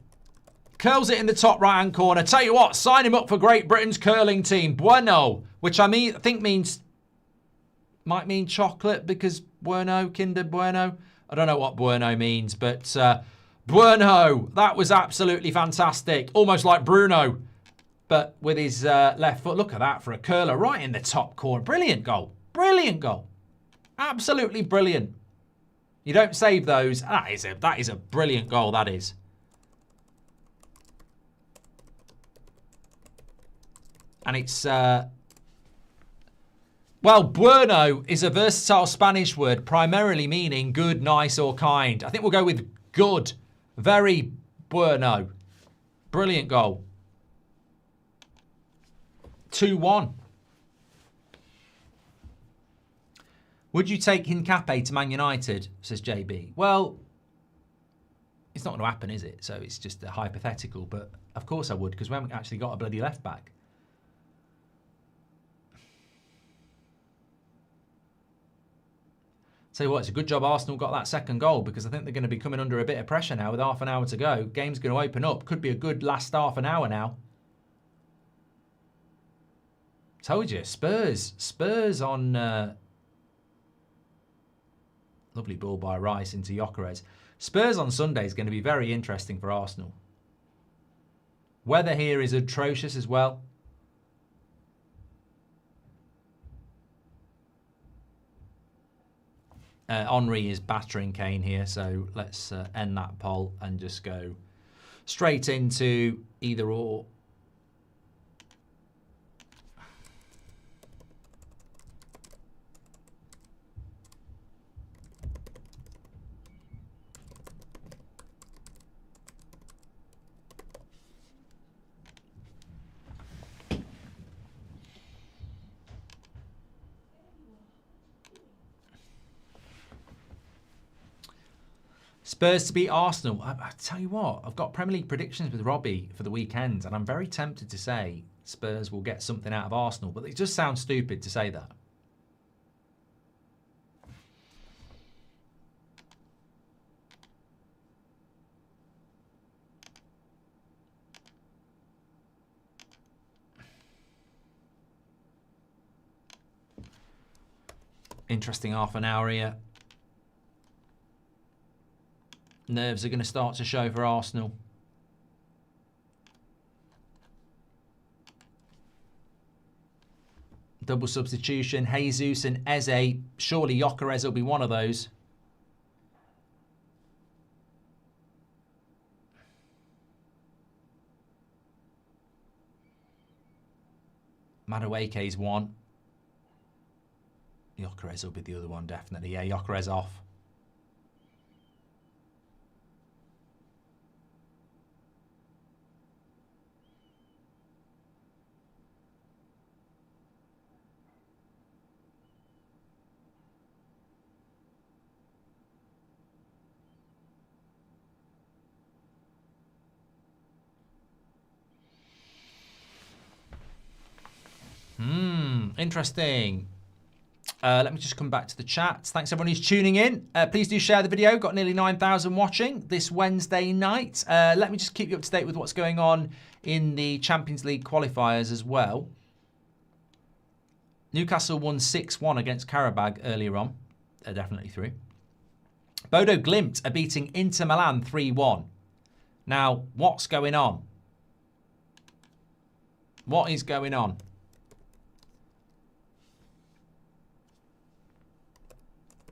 Curls it in the top right-hand corner. Tell you what, sign him up for Great Britain's curling team. Bueno, which I think might mean chocolate because Bueno, Kinder Bueno. I don't know what Bueno means, but Bueno, that was absolutely fantastic. Almost like Bruno, but with his left foot. Look at that for a curler right in the top corner. Brilliant goal. Brilliant goal. Absolutely brilliant. You don't save those. That is a brilliant goal, that is. And it's, well, bueno is a versatile Spanish word, primarily meaning good, nice, or kind. I think we'll go with good. Very bueno. Brilliant goal. 2-1. Would you take Hincapié to Man United, says JB? Well, it's not going to happen, is it? So it's just a hypothetical, but of course I would, because we haven't actually got a bloody left back. Tell you what, it's a good job Arsenal got that second goal, because I think they're going to be coming under a bit of pressure now with half an hour to go. Game's going to open up. Could be a good last half an hour now. Told you, Spurs on... Lovely ball by Rice into Gyökeres. Spurs on Sunday is going to be very interesting for Arsenal. Weather here is atrocious as well. Henry is battering Kane here, so let's end that poll and just go straight into either or. Spurs to beat Arsenal. I tell you what, I've got Premier League predictions with Robbie for the weekend, and I'm very tempted to say Spurs will get something out of Arsenal, but it just sounds stupid to say that. Interesting half an hour here. Nerves are going to start to show for Arsenal. Double substitution. Jesus and Eze. Surely Gyökeres will be one of those. Madueke's one. Gyökeres will be the other one, definitely. Yeah, Gyökeres off. Interesting. Let me just come back to the chat. Thanks everyone who's tuning in. Please do share the video. Got nearly 9,000 watching this Wednesday night. Let me just keep you up to date with what's going on in the Champions League qualifiers as well. Newcastle won 6-1 against Karabag earlier on. They're definitely through. Bodo Glimt are beating Inter Milan 3-1. Now, what's going on? What is going on?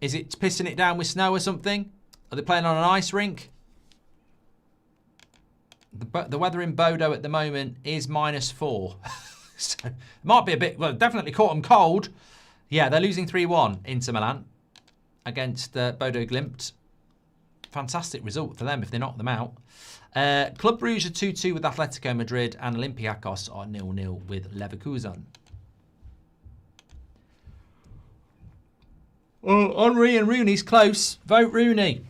Is it pissing it down with snow or something? Are they playing on an ice rink? The weather in Bodo at the moment is -4. So it might be a bit, well, definitely caught them cold. Yeah, they're losing 3-1 Inter Milan against Bodo Glimt. Fantastic result for them if they knock them out. Club Brugge are 2-2 with Atletico Madrid, and Olympiacos are 0-0 with Leverkusen. Oh, Henry and Rooney's close. Vote Rooney.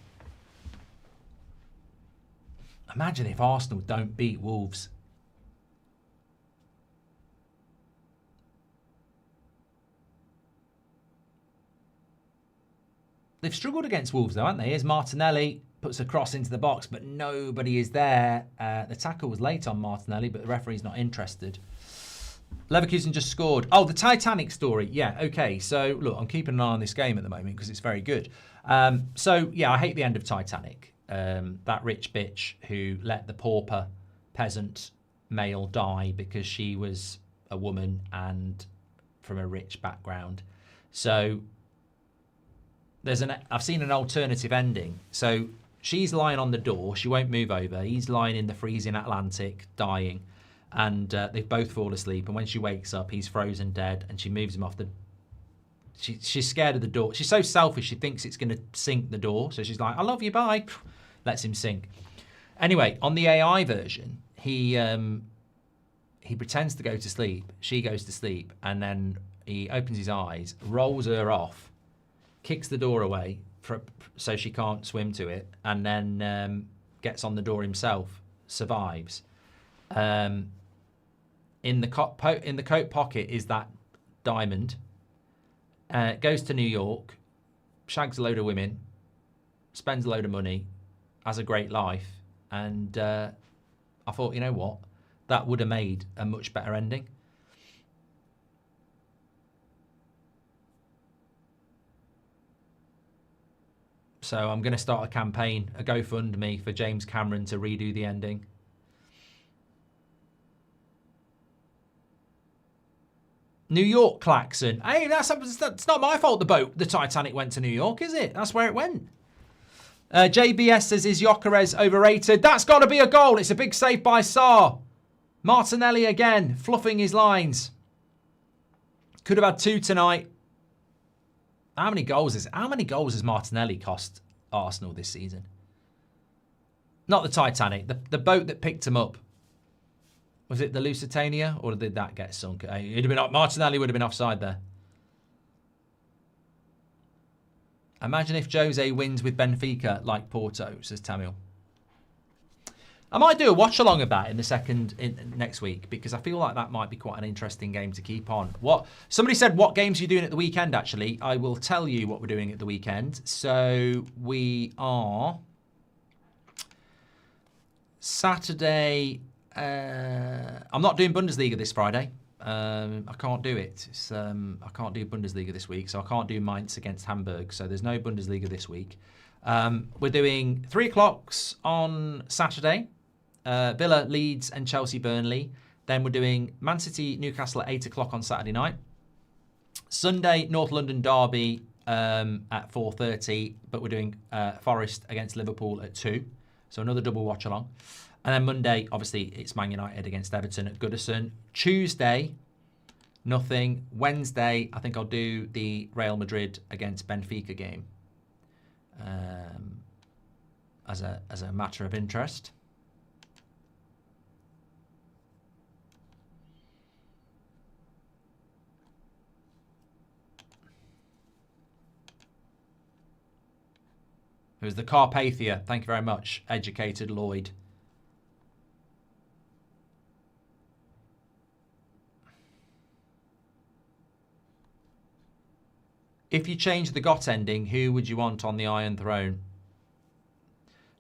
Imagine if Arsenal don't beat Wolves. They've struggled against Wolves, though, haven't they? Here's Martinelli, puts a cross into the box, but nobody is there. The tackle was late on Martinelli, but the referee's not interested. Leverkusen just scored. Oh, the Titanic story. Yeah, okay. So, look, I'm keeping an eye on this game at the moment because it's very good. So, yeah, I hate the end of Titanic. That rich bitch who let the pauper peasant male die because she was a woman and from a rich background. So I've seen an alternative ending. So she's lying on the door. She won't move over. He's lying in the freezing Atlantic, dying. And they both fall asleep. And when she wakes up, he's frozen dead. And she moves him off the... She's scared of the door. She's so selfish, she thinks it's going to sink the door. So she's like, I love you, bye. Lets him sink. Anyway, on the AI version, he pretends to go to sleep. She goes to sleep. And then he opens his eyes, rolls her off, kicks the door away so she can't swim to it, and then gets on the door himself, survives. In the coat pocket is that diamond. Goes to New York, shags a load of women, spends a load of money, has a great life, and I thought, you know what? That would have made a much better ending. So I'm going to start a campaign, a GoFundMe for James Cameron to redo the ending. New York klaxon. Hey, that's not my fault the Titanic went to New York, is it? That's where it went. JBS says, is Gyökeres overrated? That's got to be a goal. It's a big save by Sarr. Martinelli again, fluffing his lines. Could have had 2 tonight. How many goals has Martinelli cost Arsenal this season? Not the Titanic, the boat that picked him up. Was it the Lusitania, or did that get sunk? Martinelli would have been offside there. Imagine if Jose wins with Benfica like Porto, says Tamil. I might do a watch-along of that in the next week, because I feel like that might be quite an interesting game to keep on. Somebody said, what games are you doing at the weekend, actually? I will tell you what we're doing at the weekend. So we are... Saturday... I'm not doing Bundesliga this Friday. I can't do it. I can't do Bundesliga this week, so I can't do Mainz against Hamburg. So there's no Bundesliga this week. We're doing 3 o'clocks on Saturday. Villa, Leeds and Chelsea, Burnley. Then we're doing Man City, Newcastle at 8 o'clock on Saturday night. Sunday, North London Derby at 4:30, but we're doing Forest against Liverpool at 2. So another double watch along. And then Monday, obviously, it's Man United against Everton at Goodison. Tuesday, nothing. Wednesday, I think I'll do the Real Madrid against Benfica game as a matter of interest. It was the Carpathia. Thank you very much, educated Lloyd. If you change the GOT ending, who would you want on the Iron Throne?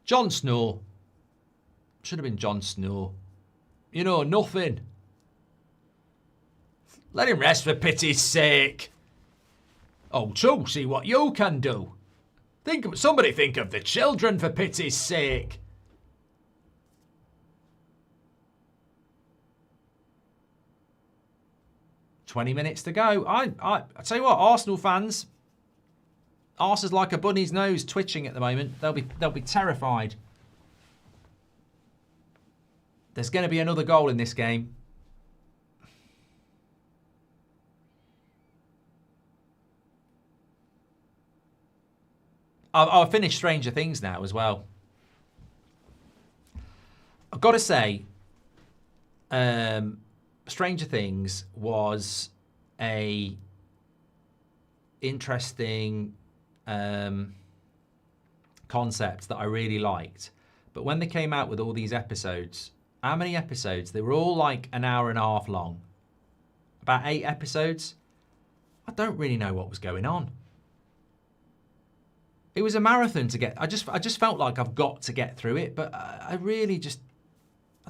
Jon Snow. Should have been Jon Snow. You know, nothing. Let him rest for pity's sake. Oh, so see what you can do. Somebody think of the children for pity's sake. "20 minutes to go." I tell you what, Arsenal fans, arse is like a bunny's nose twitching at the moment. They'll be terrified. There's going to be another goal in this game. I'll finish Stranger Things now as well. I've got to say, Stranger Things was a interesting concept that I really liked. But when they came out with all these episodes, how many episodes? They were all like an hour and a half long. About 8 episodes. I don't really know what was going on. It was a marathon to get. I just felt like I've got to get through it, but I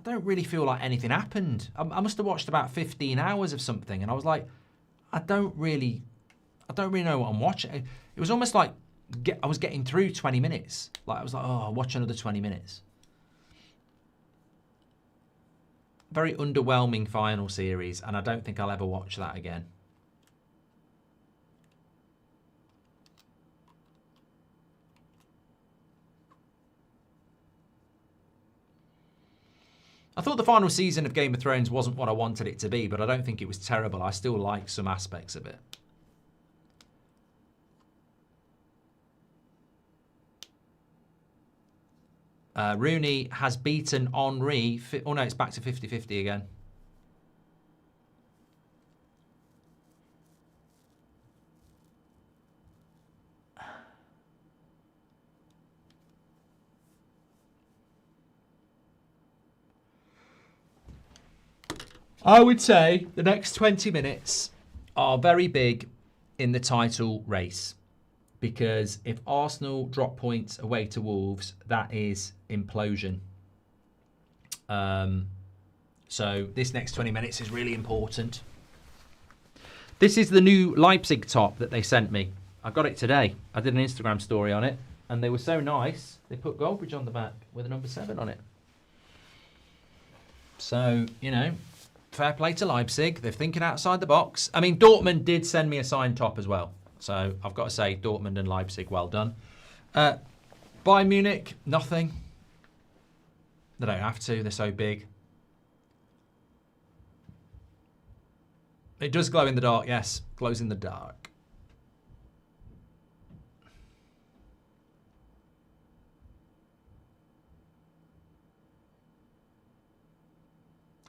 don't really feel like anything happened. I must have watched about 15 hours of something, and I was like, I don't really know what I'm watching. It was almost like I was getting through 20 minutes. Like I was like, oh, I'll watch another 20 minutes. Very underwhelming final series, and I don't think I'll ever watch that again. I thought the final season of Game of Thrones wasn't what I wanted it to be, but I don't think it was terrible. I still like some aspects of it. Rooney has beaten Henry. Oh no, it's back to 50-50 again. I would say the next 20 minutes are very big in the title race. Because if Arsenal drop points away to Wolves, that is implosion. So this next 20 minutes is really important. This is the new Leipzig top that they sent me. I got it today. I did an Instagram story on it. And they were so nice, they put Goldbridge on the back with a number 7 on it. So, you know, fair play to Leipzig. They're thinking outside the box. I mean, Dortmund did send me a signed top as well. So I've got to say, Dortmund and Leipzig, well done. Bayern Munich, nothing. They don't have to. They're so big. It does glow in the dark, yes. Glows in the dark.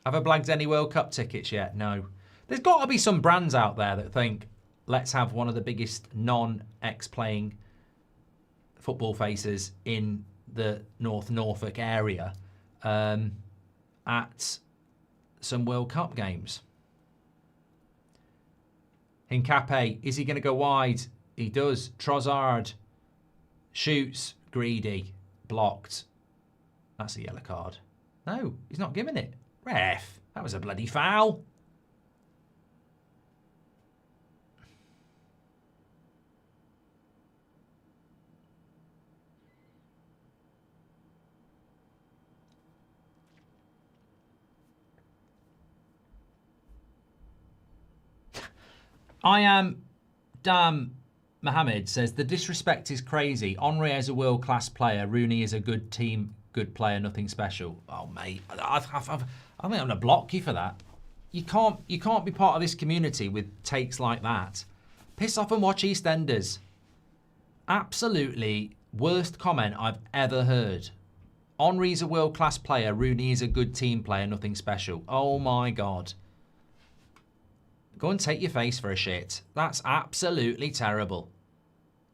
Have I blagged any World Cup tickets yet? No. There's got to be some brands out there that think, let's have one of the biggest non-ex-playing football faces in the North Norfolk area at some World Cup games. Hincapié, is he going to go wide? He does. Trossard shoots. Greedy. Blocked. That's a yellow card. No, he's not giving it. Ref, that was a bloody foul. I am Damn Mohammed says the disrespect is crazy. Henry is a world-class player. Rooney is a good team, good player, nothing special. Oh mate, I think I'm gonna block you for that. You can't be part of this community with takes like that. Piss off and watch EastEnders. Absolutely worst comment I've ever heard. Henry's a world-class player. Rooney is a good team player, nothing special. Oh my God. Go and take your face for a shit. That's absolutely terrible.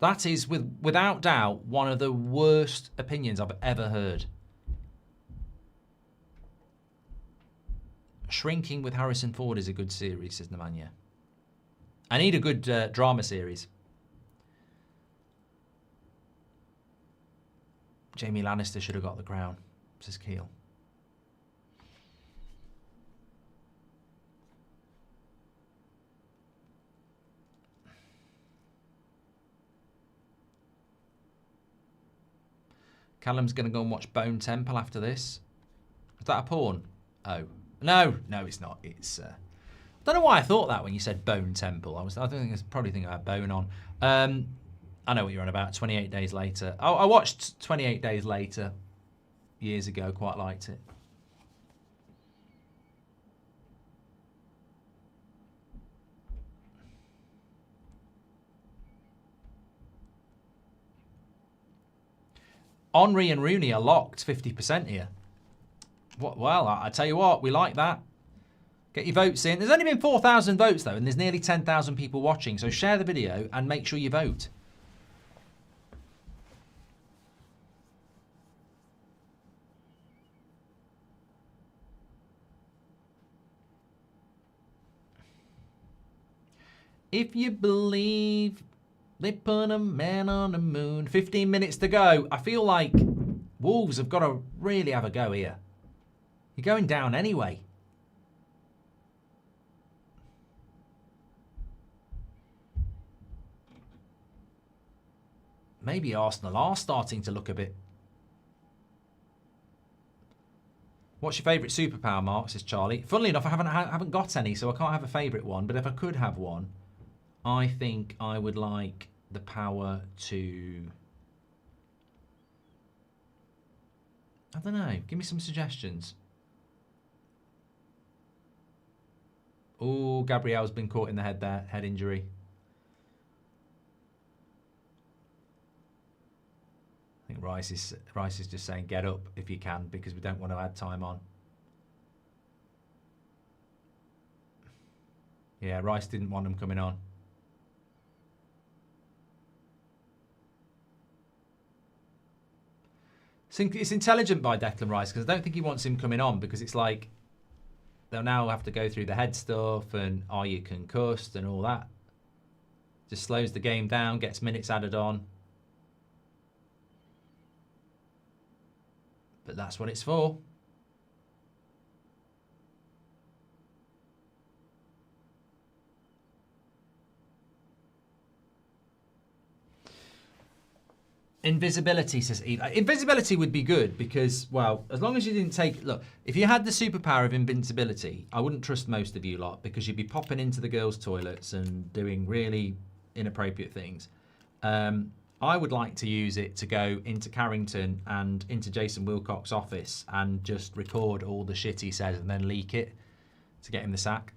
That is, without doubt, one of the worst opinions I've ever heard. Shrinking with Harrison Ford is a good series, says Nemanja. I need a good drama series. Jamie Lannister should have got the crown, says Keel. Callum's going to go and watch Bone Temple after this. Is that a porn? Oh. No, it's not. It's. I don't know why I thought that when you said Bone Temple. I don't think it's probably think I had bone on. I know what you're on about. 28 Days Later. Oh, I watched 28 Days Later years ago. Quite liked it. Henry and Rooney are locked 50% here. Well, I tell you what, we like that. Get your votes in. There's only been 4,000 votes, though, and there's nearly 10,000 people watching. So share the video and make sure you vote. If you believe they put a man on the moon. 15 minutes to go. I feel like Wolves have got to really have a go here. You're going down anyway. Maybe Arsenal are starting to look a bit. What's your favourite superpower, Mark? Says Charlie. Funnily enough, I haven't got any, so I can't have a favourite one. But if I could have one, I think I would like the power to... I don't know. Give me some suggestions. Oh, Gabriel's been caught in the head there. Head injury. I think Rice is just saying get up if you can because we don't want to add time on. Yeah, Rice didn't want him coming on. It's intelligent by Declan Rice because I don't think he wants him coming on because it's like they'll now have to go through the head stuff and are you concussed and all that. Just slows the game down, gets minutes added on. But that's what it's for. Invisibility, says Eve. Invisibility would be good because, well, as long as you didn't take... Look, if you had the superpower of invincibility, I wouldn't trust most of you lot because you'd be popping into the girls' toilets and doing really inappropriate things. I would like to use it to go into Carrington and into Jason Wilcox's office and just record all the shit he says and then leak it to get him the sack.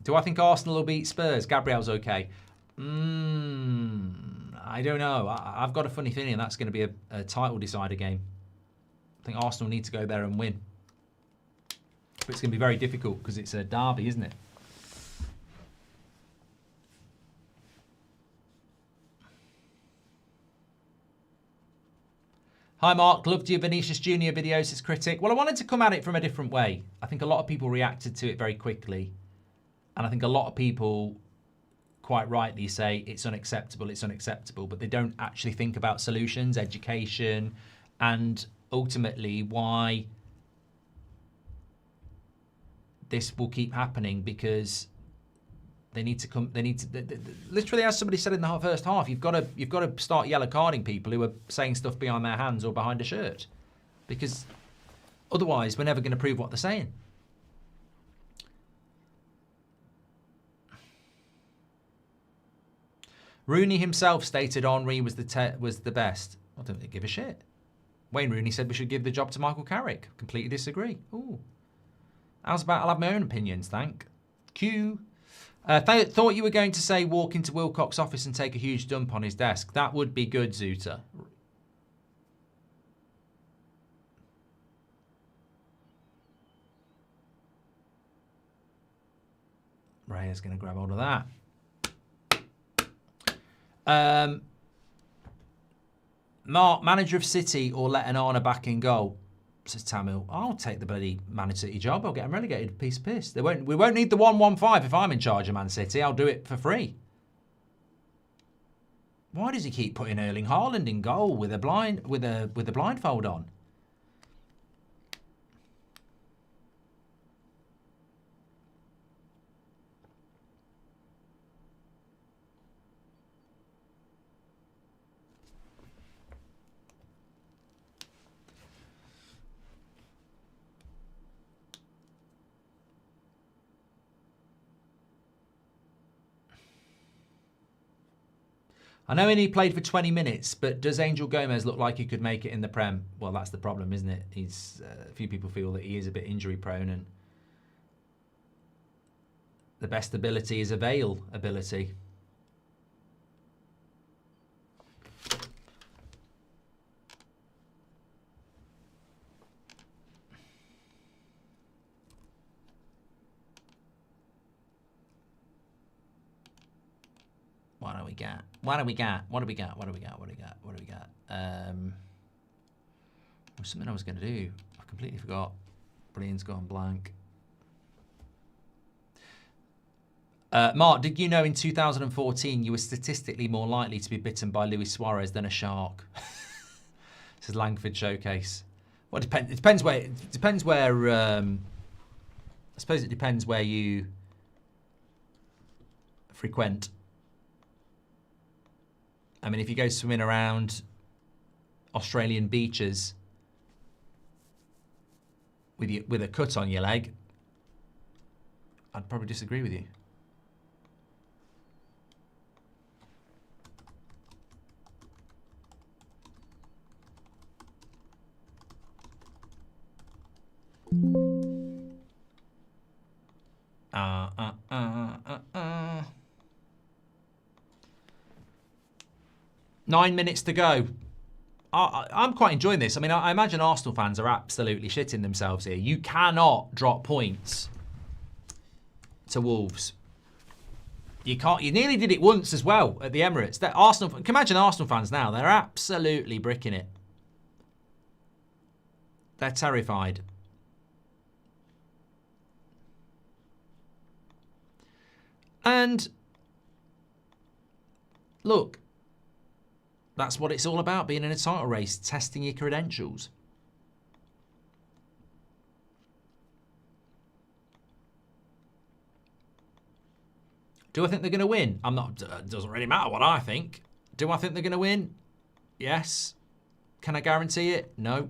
Do I think Arsenal will beat Spurs? Gabriel's okay. I don't know. I've got a funny feeling that's going to be a title decider game. I think Arsenal need to go there and win. But it's going to be very difficult because it's a derby, isn't it? Hi Mark, loved your Vinicius Junior videos, says Critic. Well, I wanted to come at it from a different way. I think a lot of people reacted to it very quickly. And I think a lot of people quite rightly say it's unacceptable, but they don't actually think about solutions, education, and ultimately why this will keep happening because they need to come. Literally, as somebody said in the first half, you've got to start yellow carding people who are saying stuff behind their hands or behind a shirt, because otherwise we're never going to prove what they're saying. Rooney himself stated Henry was the best. I don't give a shit. Wayne Rooney said we should give the job to Michael Carrick. Completely disagree. Ooh. How's about I'll have my own opinions, thank. Q. Thought you were going to say walk into Wilcox's office and take a huge dump on his desk. That would be good, Zuta. Raya's going to grab hold of that. Mark, manager of City or let Onana back in goal, says Tamil. I'll take the bloody Man City job. I'll get them relegated. Piece of piss. We won't need the 115 if I'm in charge of Man City. I'll do it for free. Why does he keep putting Erling Haaland in goal with a blindfold on? I know he played for 20 minutes, but does Angel Gomez look like he could make it in the Prem? Well, that's the problem, isn't it? A few people feel that he is a bit injury prone, and the best ability is a Vale ability. What do we got? What do we got? What do we got? What do we got? What do we got? What do we got? What do we got? There was something I was going to do. I completely forgot. Brain's gone blank. Mark, did you know in 2014 you were statistically more likely to be bitten by Luis Suarez than a shark? This is Langford Showcase. Well, it depends where. It depends where. I suppose it depends where you frequent. I mean, if you go swimming around Australian beaches with a cut on your leg, I'd probably disagree with you. Nine minutes to go. I'm quite enjoying this. I mean, I imagine Arsenal fans are absolutely shitting themselves here. You cannot drop points to Wolves. You can't. You nearly did it once as well at the Emirates. That Arsenal. Can you imagine Arsenal fans now? They're absolutely bricking it. They're terrified. And look, that's what it's all about, being in a title race, testing your credentials. Do I think they're going to win? I'm not. It doesn't really matter what I think. Do I think they're going to win? Yes. Can I guarantee it? No.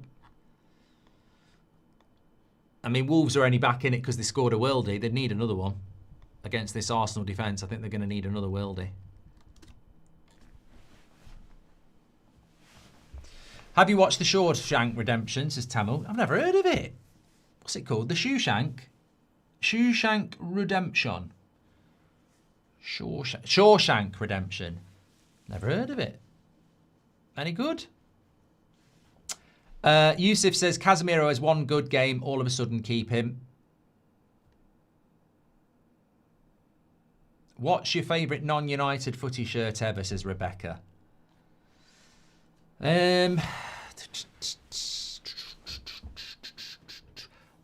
I mean, Wolves are only back in it because they scored a worldie. They'd need another one. Against this Arsenal defence, I think they're going to need another worldie. Have you watched the Shawshank Redemption, says Tamil? I've never heard of it. What's it called? The Shawshank? Shawshank Redemption. Shawshank Redemption. Never heard of it. Any good? Yusuf says, Casemiro has one good game. All of a sudden, keep him. What's your favourite non-United footy shirt ever, says Rebecca. You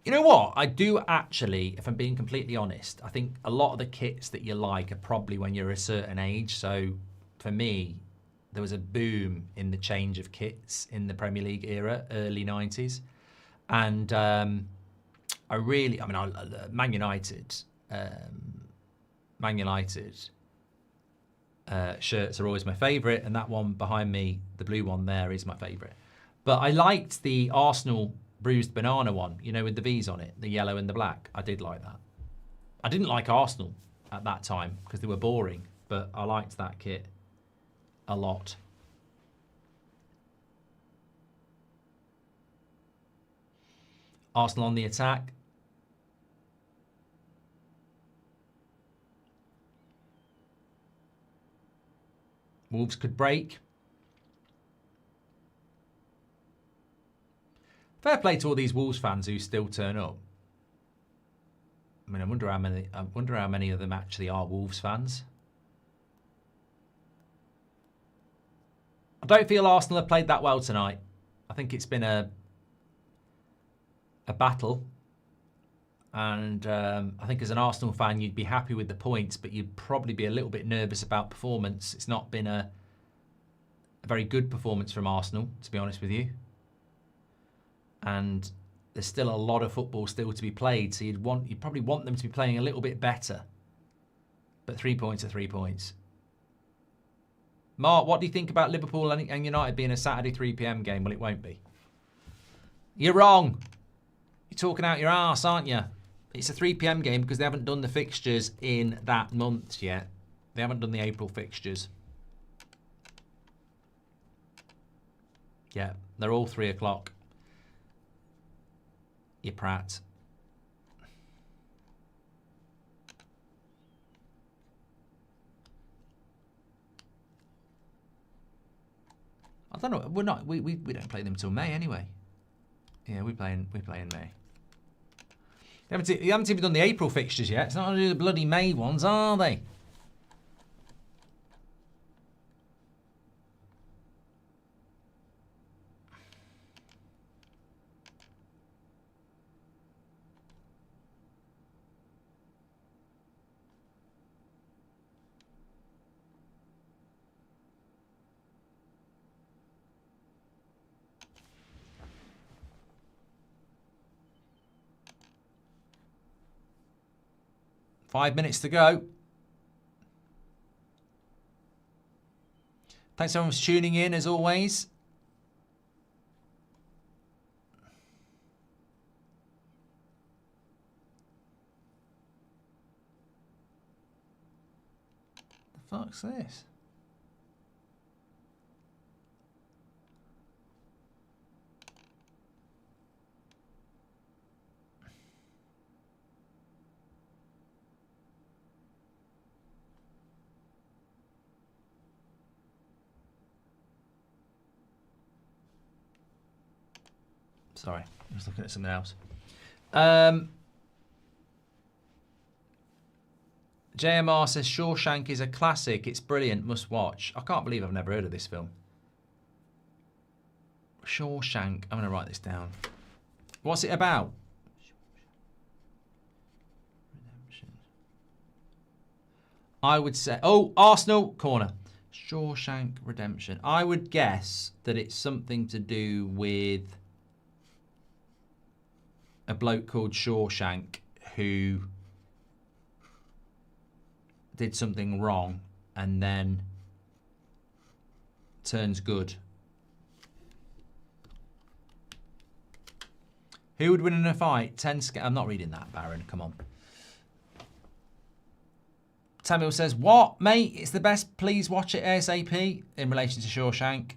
know what? I do actually, if I'm being completely honest, I think a lot of the kits that you like are probably when you're a certain age. So for me, there was a boom in the change of kits in the Premier League era, early 90s. And Man United... Man United shirts are always my favourite, and that one behind me, the blue one there, is my favourite. But I liked the Arsenal bruised banana one, you know, with the V's on it, the yellow and the black. I did like that. I didn't like Arsenal at that time because they were boring, but I liked that kit a lot. Arsenal on the attack. Wolves could break. Fair play to all these Wolves fans who still turn up. I mean, I wonder how many of them actually are Wolves fans. I don't feel Arsenal have played that well tonight. I think it's been a battle. And I think as an Arsenal fan, you'd be happy with the points, but you'd probably be a little bit nervous about performance. It's not been a very good performance from Arsenal, to be honest with you. And there's still a lot of football still to be played, so you'd probably want them to be playing a little bit better. But 3 points are 3 points. Mark, what do you think about Liverpool and United being a Saturday 3 p.m. game? Well, it won't be. You're wrong. You're talking out your arse, aren't you? It's a 3 p.m. game because they haven't done the fixtures in that month yet. They haven't done the April fixtures. Yeah, they're all 3 o'clock. You prat. I don't know. We're not. We don't play them till May anyway. Yeah, we play in May. You haven't even done the April fixtures yet. It's not going to do the bloody May ones, are they? 5 minutes to go. Thanks everyone for tuning in as always. The fuck's this? Sorry, I was looking at something else. JMR says Shawshank is a classic. It's brilliant. Must watch. I can't believe I've never heard of this film. Shawshank. I'm going to write this down. What's it about? Redemption. I would say... Oh, Arsenal corner. Shawshank Redemption. I would guess that it's something to do with a bloke called Shawshank who did something wrong and then turns good. Who would win in a fight? 10 I'm not reading that, Baron. Come on. Samuel says, what, mate? It's the best. Please watch it ASAP in relation to Shawshank.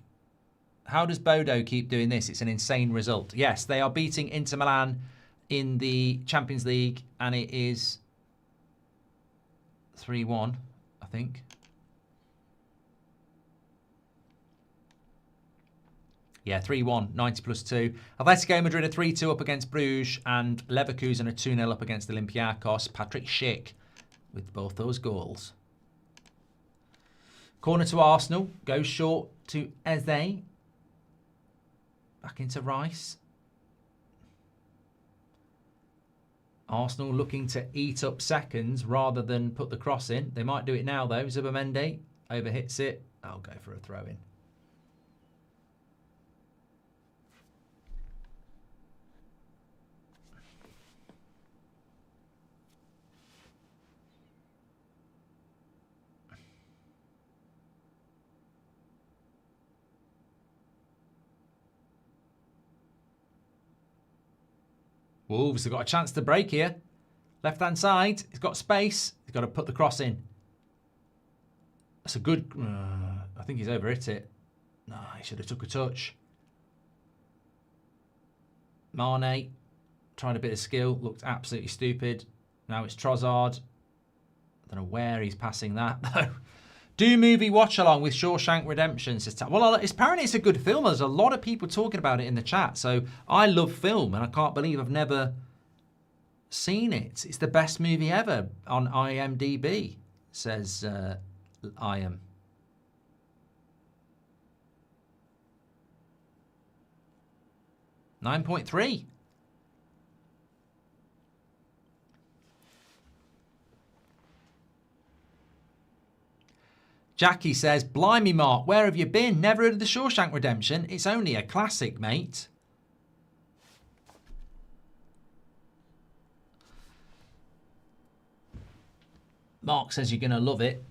How does Bodo keep doing this? It's an insane result. Yes, they are beating Inter Milan in the Champions League, and it is 3-1, I think. Yeah, 3-1, 90 plus 2. Atletico Madrid are 3-2 up against Bruges, and Leverkusen are 2-0 up against Olympiacos. Patrick Schick with both those goals. Corner to Arsenal, goes short to Eze. Back into Rice. Arsenal looking to eat up seconds rather than put the cross in. They might do it now, though. Zubamendi overhits it. I'll go for a throw-in. Wolves have got a chance to break here. Left-hand side. He's got space. He's got to put the cross in. That's a good... I think he's overhit it. No, he should have took a touch. Mane tried a bit of skill. Looked absolutely stupid. Now it's Trossard. I don't know where he's passing that, though. Do movie watch along with Shawshank Redemption. Well, apparently it's a good film. There's a lot of people talking about it in the chat. So I love film, and I can't believe I've never seen it. It's the best movie ever on IMDb, says IM. .3. Jackie says, blimey, Mark, where have you been? Never heard of the Shawshank Redemption. It's only a classic, mate. Mark says you're going to love it.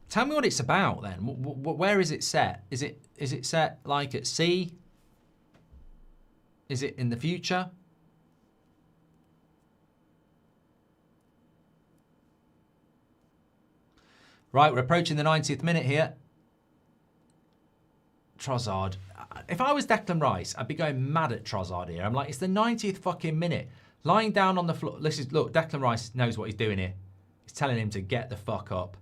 Tell me what it's about, then. Where is it set? Is it set, like, at sea? Is it in the future? Right, we're approaching the 90th minute here. Trossard. If I was Declan Rice, I'd be going mad at Trossard here. I'm like, it's the 90th fucking minute. Lying down on the floor. Look, Declan Rice knows what he's doing here. He's telling him to get the fuck up.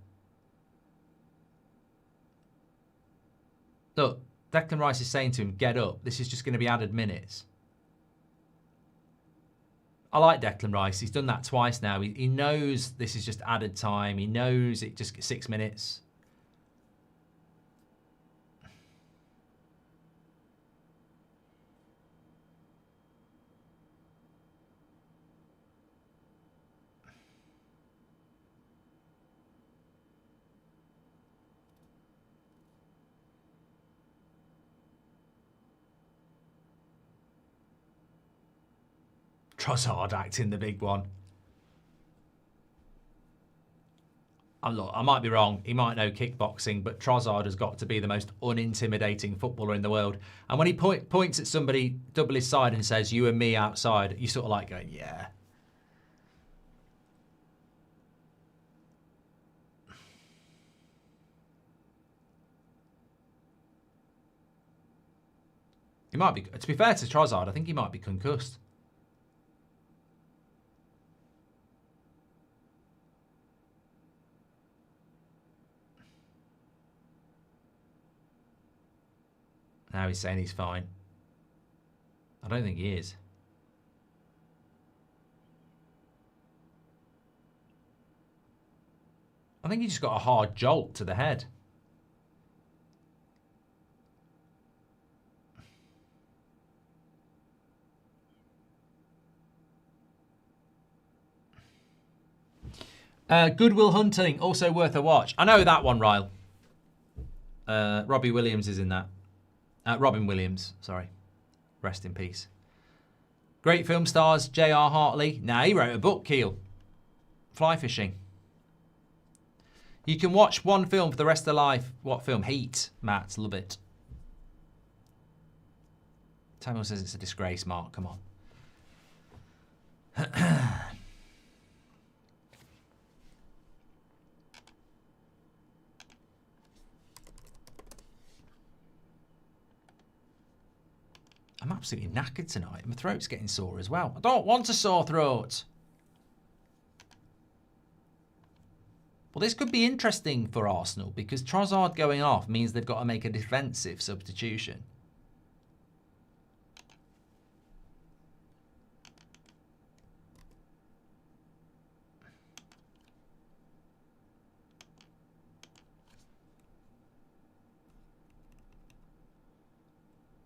Look, Declan Rice is saying to him, get up. This is just going to be added minutes. I like Declan Rice. He's done that twice now. He knows this is just added time. He knows it just 6 minutes. Trossard acting the big one. And look, I might be wrong. He might know kickboxing, but Trossard has got to be the most unintimidating footballer in the world. And when he points at somebody double his side and says, "You and me outside," you sort of like going, yeah. He might be, to be fair to Trossard, I think he might be concussed. Now he's saying he's fine. I don't think he is. I think he just got a hard jolt to the head. Goodwill Hunting, also worth a watch. I know that one, Ryle. Robbie Williams is in that. Robin Williams, sorry. Rest in peace. Great film stars, J.R. Hartley. Nah, he wrote a book, Keel. Fly fishing. You can watch one film for the rest of life. What film? Heat. Matt, love it. Samuel says it's a disgrace, Mark. Come on. I'm absolutely knackered tonight. My throat's getting sore as well. I don't want a sore throat. Well, this could be interesting for Arsenal because Trossard going off means they've got to make a defensive substitution.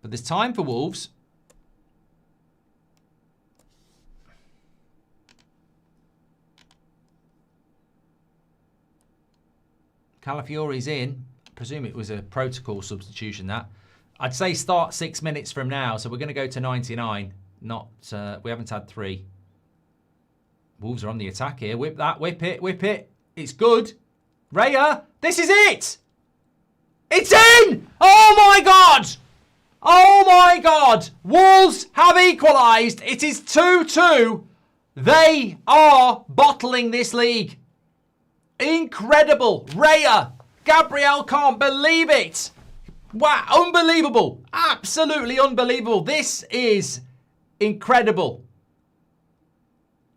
But there's time for Wolves. Calafiori's in. I presume it was a protocol substitution, that. I'd say start 6 minutes from now, so we're going to go to 99. Not, we haven't had 3. Wolves are on the attack here. Whip that, whip it, whip it. It's good. Raya, this is it! It's in! Oh my God! Oh my God! Wolves have equalised. It is 2-2. They are bottling this league. Incredible. Raya. Gabriel can't believe it. Wow. Unbelievable. Absolutely unbelievable. This is incredible.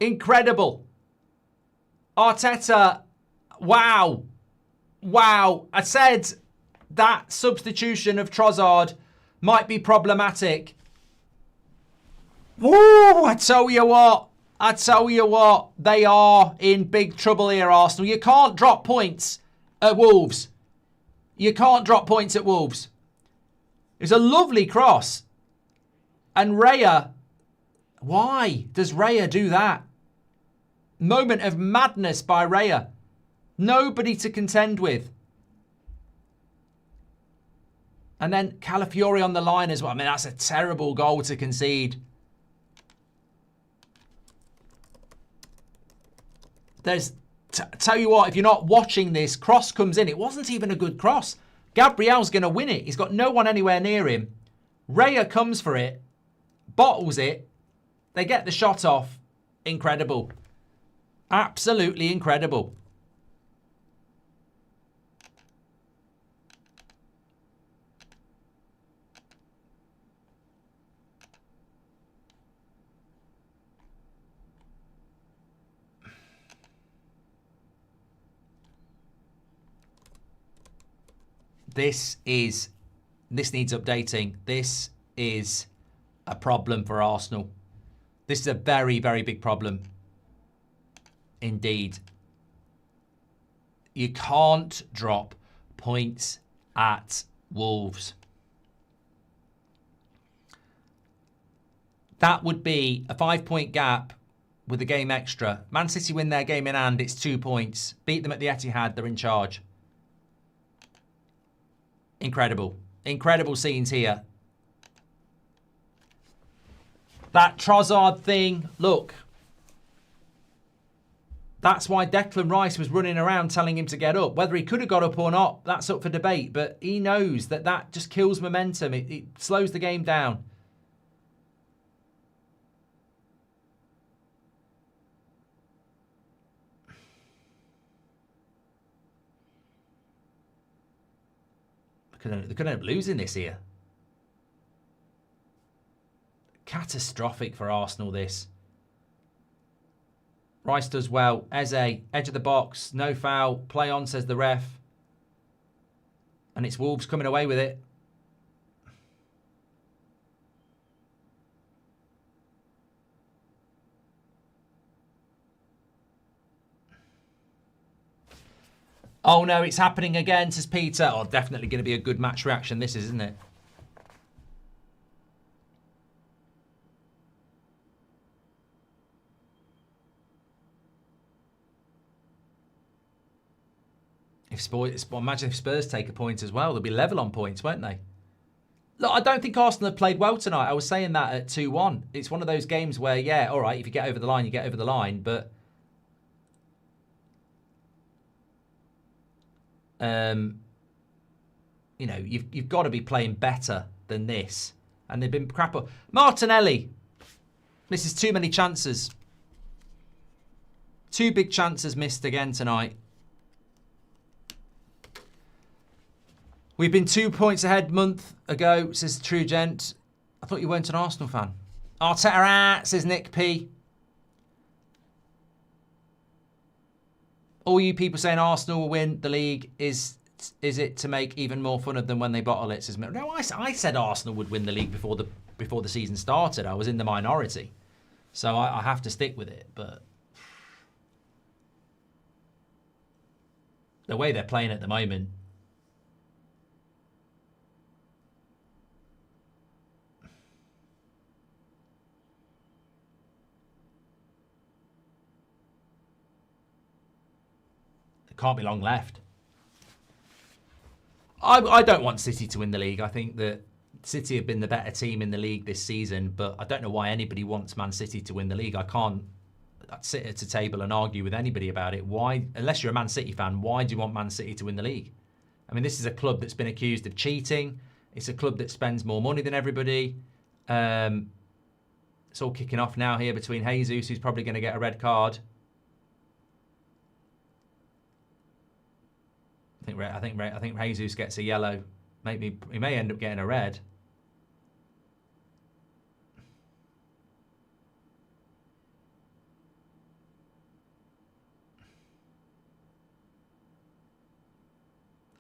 Incredible. Arteta. Wow. Wow. I said that substitution of Trossard might be problematic. Woo! I tell you what. They are in big trouble here, Arsenal. You can't drop points at Wolves. You can't drop points at Wolves. It's a lovely cross. And Raya, why does Raya do that? Moment of madness by Raya. Nobody to contend with. And then Calafiori on the line as well. I mean, that's a terrible goal to concede. Tell you what, if you're not watching this, cross comes in. It wasn't even a good cross. Gabriel's going to win it. He's got no one anywhere near him. Raya comes for it, bottles it. They get the shot off. Incredible. Absolutely incredible. This needs updating. This is a problem for Arsenal. This is a very, very big problem. Indeed. You can't drop points at Wolves. That would be a 5-point gap with a game extra. Man City win their game in hand, it's 2 points. Beat them at the Etihad, they're in charge. Incredible. Incredible scenes here. That Trossard thing, look. That's why Declan Rice was running around telling him to get up. Whether he could have got up or not, that's up for debate. But he knows that that just kills momentum. It slows the game down. They could end up losing this here. Catastrophic for Arsenal, this. Rice does well. Eze, edge of the box. No foul. Play on, says the ref. And it's Wolves coming away with it. Oh no, it's happening again, says Peter. Oh, definitely going to be a good match reaction, this is, isn't it? Imagine if Spurs take a point as well. They'll be level on points, won't they? Look, I don't think Arsenal have played well tonight. I was saying that at 2-1. It's one of those games where, yeah, all right, if you get over the line, you get over the line. But, you know, you've got to be playing better than this. And they've been crap. Martinelli misses too many chances. 2 big chances missed again tonight. We've been 2 points ahead month ago, says True Gent. I thought you weren't an Arsenal fan. Arteta, says Nick P. All you people saying Arsenal will win the league, is it to make even more fun of them when they bottle it? Says no, I said Arsenal would win the league before the season started. I was in the minority, so I have to stick with it. But the way they're playing at the moment. Can't be long left. I don't want City to win the league. I think that City have been the better team in the league this season, but I don't know why anybody wants Man City to win the league. I can't sit at a table and argue with anybody about it. Why, unless you're a Man City fan, why do you want Man City to win the league? I mean, this is a club that's been accused of cheating. It's a club that spends more money than everybody. It's all kicking off now here between Jesus, who's probably going to get a red card. I think Jesus gets a yellow. Maybe he may end up getting a red.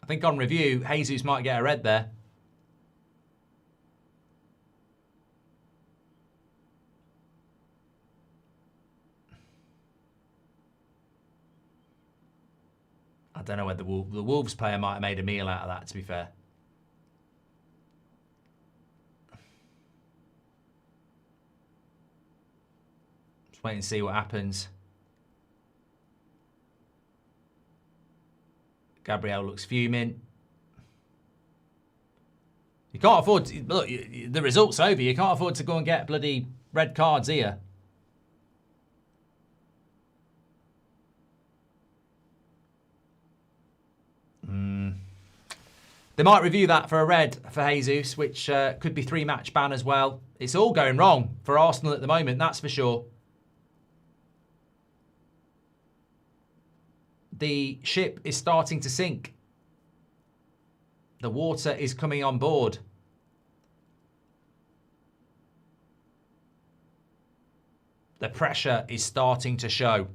I think on review, Jesus might get a red there. I don't know whether the Wolves player might have made a meal out of that, to be fair. Just wait and see what happens. Gabriel looks fuming. You can't afford to... Look, the result's over. You can't afford to go and get bloody red cards here. They might review that for a red for Jesus, which could be 3-match ban as well. It's all going wrong for Arsenal at the moment, that's for sure. The ship is starting to sink. The water is coming on board. The pressure is starting to show.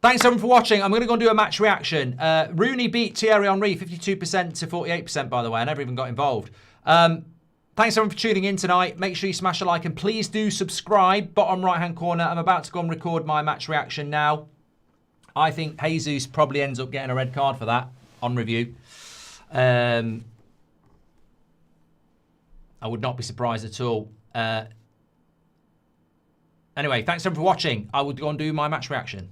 Thanks everyone for watching. I'm going to go and do a match reaction. Rooney beat Thierry Henry 52% to 48%, by the way. I never even got involved. Thanks everyone for tuning in tonight. Make sure you smash a like and please do subscribe. Bottom right-hand corner. I'm about to go and record my match reaction now. I think Jesus probably ends up getting a red card for that on review. I would not be surprised at all. Anyway, thanks everyone for watching. I will go and do my match reaction.